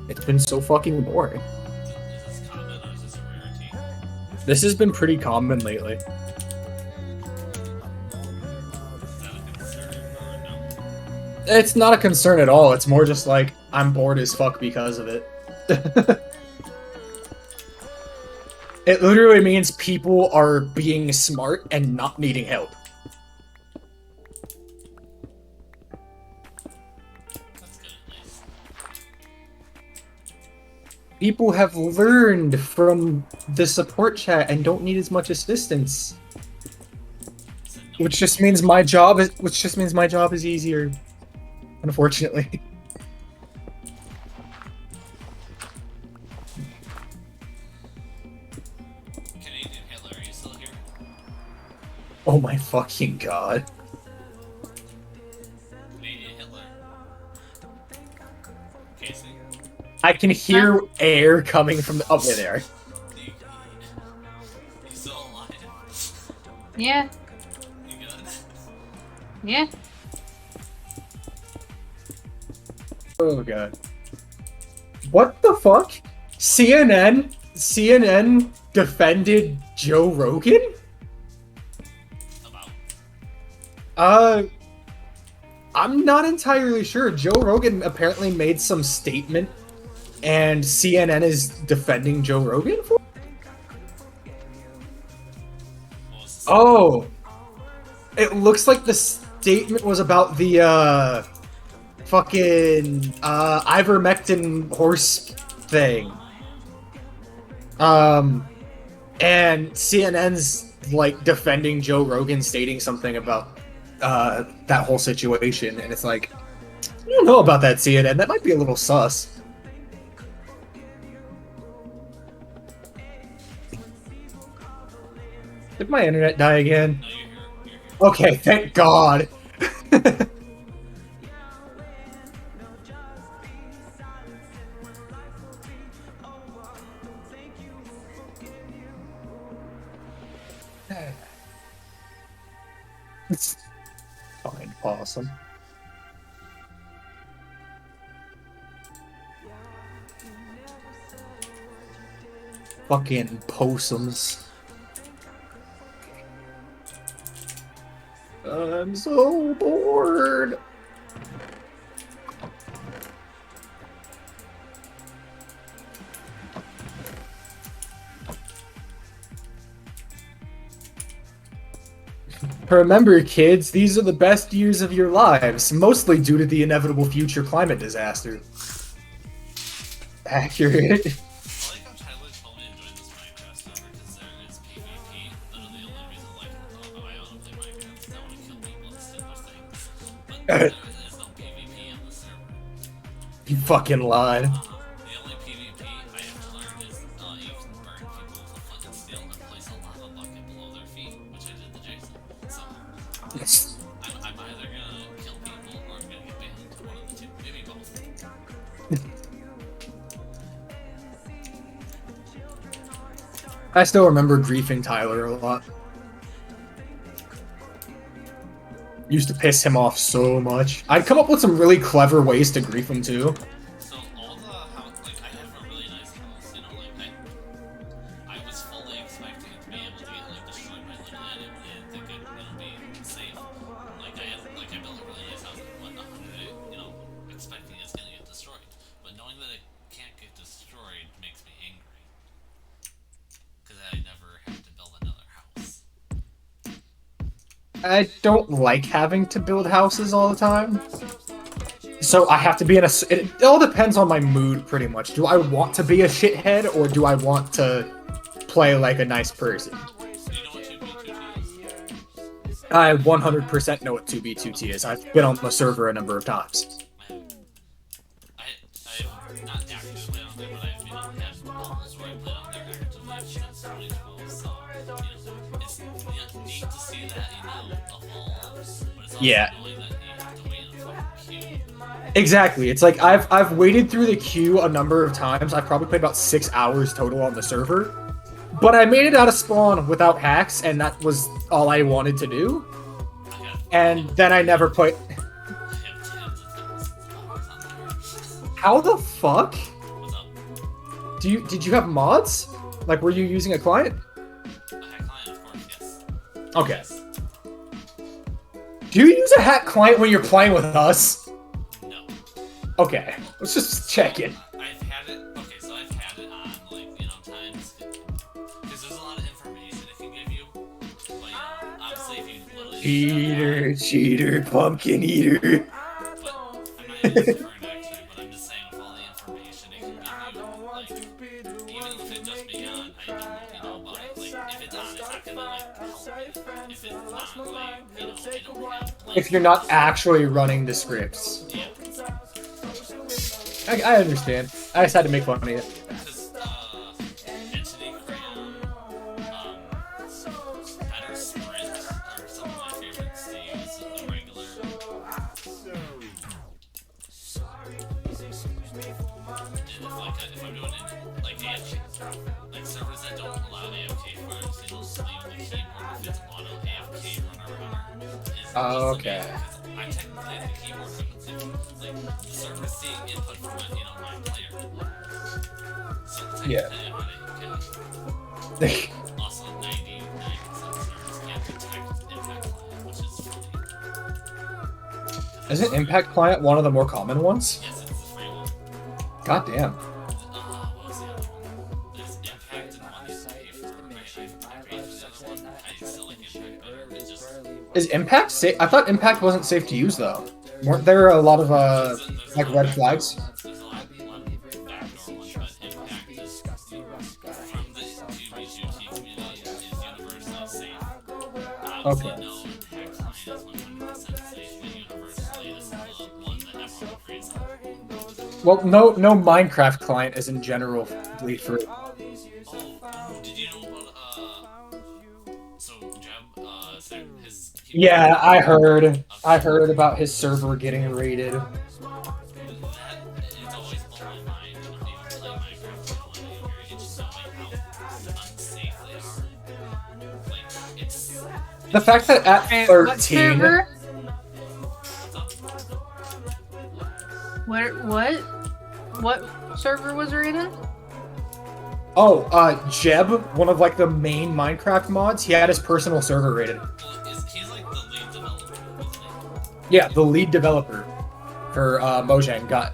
It's been so fucking boring. Is this common or is this a rarity? This has been pretty common lately. Is that a concern or no? It's not a concern at all. It's more just like, I'm bored as fuck because of it. It literally means people are being smart and not needing help. That's good at least. People have learned from the support chat and don't need as much assistance. So no, Which just means my job is easier. Unfortunately. Canadian Hitler, are you still here? Oh my fucking god. Canadian Hitler. Casey? I can hear air coming from the over there. You still alive? Yeah. You good? Yeah. Oh god. What the fuck? CNN defended Joe Rogan? About? I'm not entirely sure. Joe Rogan apparently made some statement and CNN is defending Joe Rogan for it? What was this? Oh. It looks like the statement was about the fucking ivermectin horse thing. And CNN's like defending Joe Rogan, stating something about that whole situation, and it's like, I don't know about that, CNN. That might be a little sus. Did my internet die again? No, you're here. You're here. Okay, thank God. It's fine, awesome. Fucking possums. I'm so bored. Remember, kids, these are the best years of your lives, mostly due to the inevitable future climate disaster. Accurate. I like how Tyler told me to join this Minecraft server because there is PvP. Literally the only reason like I want to play Minecraft is I want to kill people and steal their things. But there is no PvP on the server. You fucking lied. The only PvP I have learned is you can burn people with a fucking steel and place a lava bucket below their feet, which I did to Jason. So I'm either gonna kill people or I'm gonna get banned. One of the two, maybe both. I still remember griefing Tyler a lot. Used to piss him off so much. I'd come up with some really clever ways to grief him too. So all the house, like I have a really nice house, you know, like I was fully expecting it to be able to get like destroyed by literally anyone. I didn't think it'd be safe. Like I built a really nice house and whatnot, you know, expecting it's gonna get destroyed. But knowing that it can't get destroyed makes me angry. Because I never have to build another house. I don't like having to build houses all the time. So I have to be in a... It all depends on my mood, pretty much. Do I want to be a shithead, or do I want to play like a nice person? Do you know what 2B2T is? I 100% know what 2B2T is. I've been on the server a number of times. since 2012, so it's neat to see that evolve, but it's also annoying that you have to wait in a fucking queue. Exactly. It's like I've waited through the queue a number of times. I've probably played about 6 hours total on the server, but I made it out of spawn without hacks, and that was all I wanted to do. And then I never put. How the fuck? Did you have mods? Like, were you using a client? A hack client, of course, yes. Okay. Do you use a hack client when you're playing with us? No. Okay, let's just check it. I've had it. Okay, so I've had it on times because there's a lot of information it can give you. But obviously, if you literally Cheater, pumpkin eater. But I'm not using it for an actually, but I'm just saying with all the information it can give you, like, even if it just be on, I don't know about it. Like, if it's on, it's not gonna, like, help me. If it's not, like, I don't have, like, If you're not actually running the scripts. yeah. I understand. I just had to make fun of you. Because, Entity Crayon, Better Sprint are some of my favorites to use in the regular. And if I'm doing it, like, AFK, like, servers that don't allow AFK first, it'll just leave the keyboard if it's auto AFK runner. Okay. I technically have the keyboard frequency, like, the server's seeing input from my player. So technically I'm on AFK. Also, 99% of servers can't detect impact client, which is funny. Isn't Impact Client one of the more common ones? Yes, it's the free one. God damn. What was the other one? There's Impact and one you pay for. I paid for the other one. I still like Impact better. It's just... Is Impact safe? I thought Impact wasn't safe to use though. Weren't there a lot of like red flags? There's a lot of backdoor ones, but Impact is, from the UBGT community, is universally safe. Okay. No Impact client is 100% safe, but universally this is the one that everyone agrees on. Well, no Minecraft client is in general bleed free. Oh, did you know about, so Jeb, Yeah, I heard. I heard about his server getting raided. It's always blown my mind when I'm even playing Minecraft and you're just knowing how unsafe they are. Like, it's... The fact that at What 13... server? What server was raided? Oh, Jeb, one of like the main Minecraft mods, he had his personal server raided. He's like the lead developer, isn't he? Yeah, the lead developer for Mojang got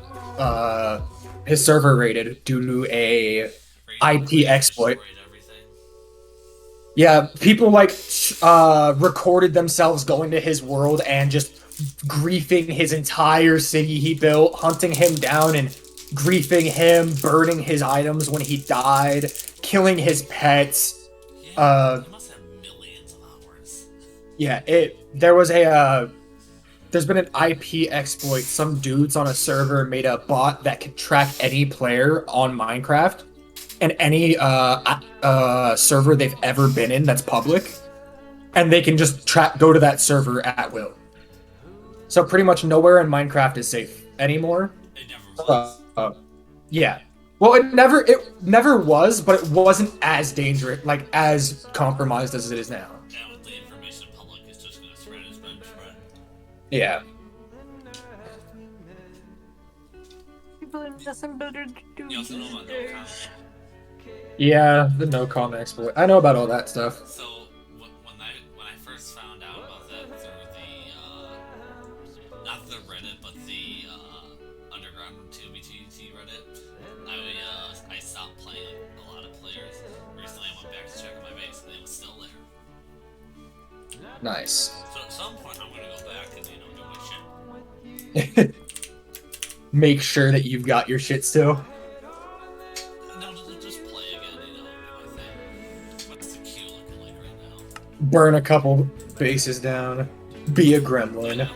his server raided due to a IP exploit. Yeah, people like recorded themselves going to his world and just griefing his entire city he built, hunting him down and griefing him, burning his items when he died, killing his pets. Yeah, he must have millions of hours. Yeah, there's been an IP exploit. Some dudes on a server made a bot that could track any player on Minecraft and any server they've ever been in that's public, and they can just go to that server at will. So pretty much nowhere in Minecraft is safe anymore. It never was. Yeah. Well, it never was, but it wasn't as dangerous, like as compromised as it is now. Now with the information public, it's just gonna spread and spread and spread. Yeah. People have nothing better to do. You also know about no comment. Yeah, the no comment exploit. I know about all that stuff. So when I first found out about that through the not the Reddit but the underground 2BTT Reddit, I stopped playing a lot of players. Recently I went back to check on my base and it was still there. Nice. So at some point I'm gonna go back and do my shit. Make sure that you've got your shit still. No, just play again, do my thing. What's the queue looking like right now? Burn a couple bases down. Be a gremlin.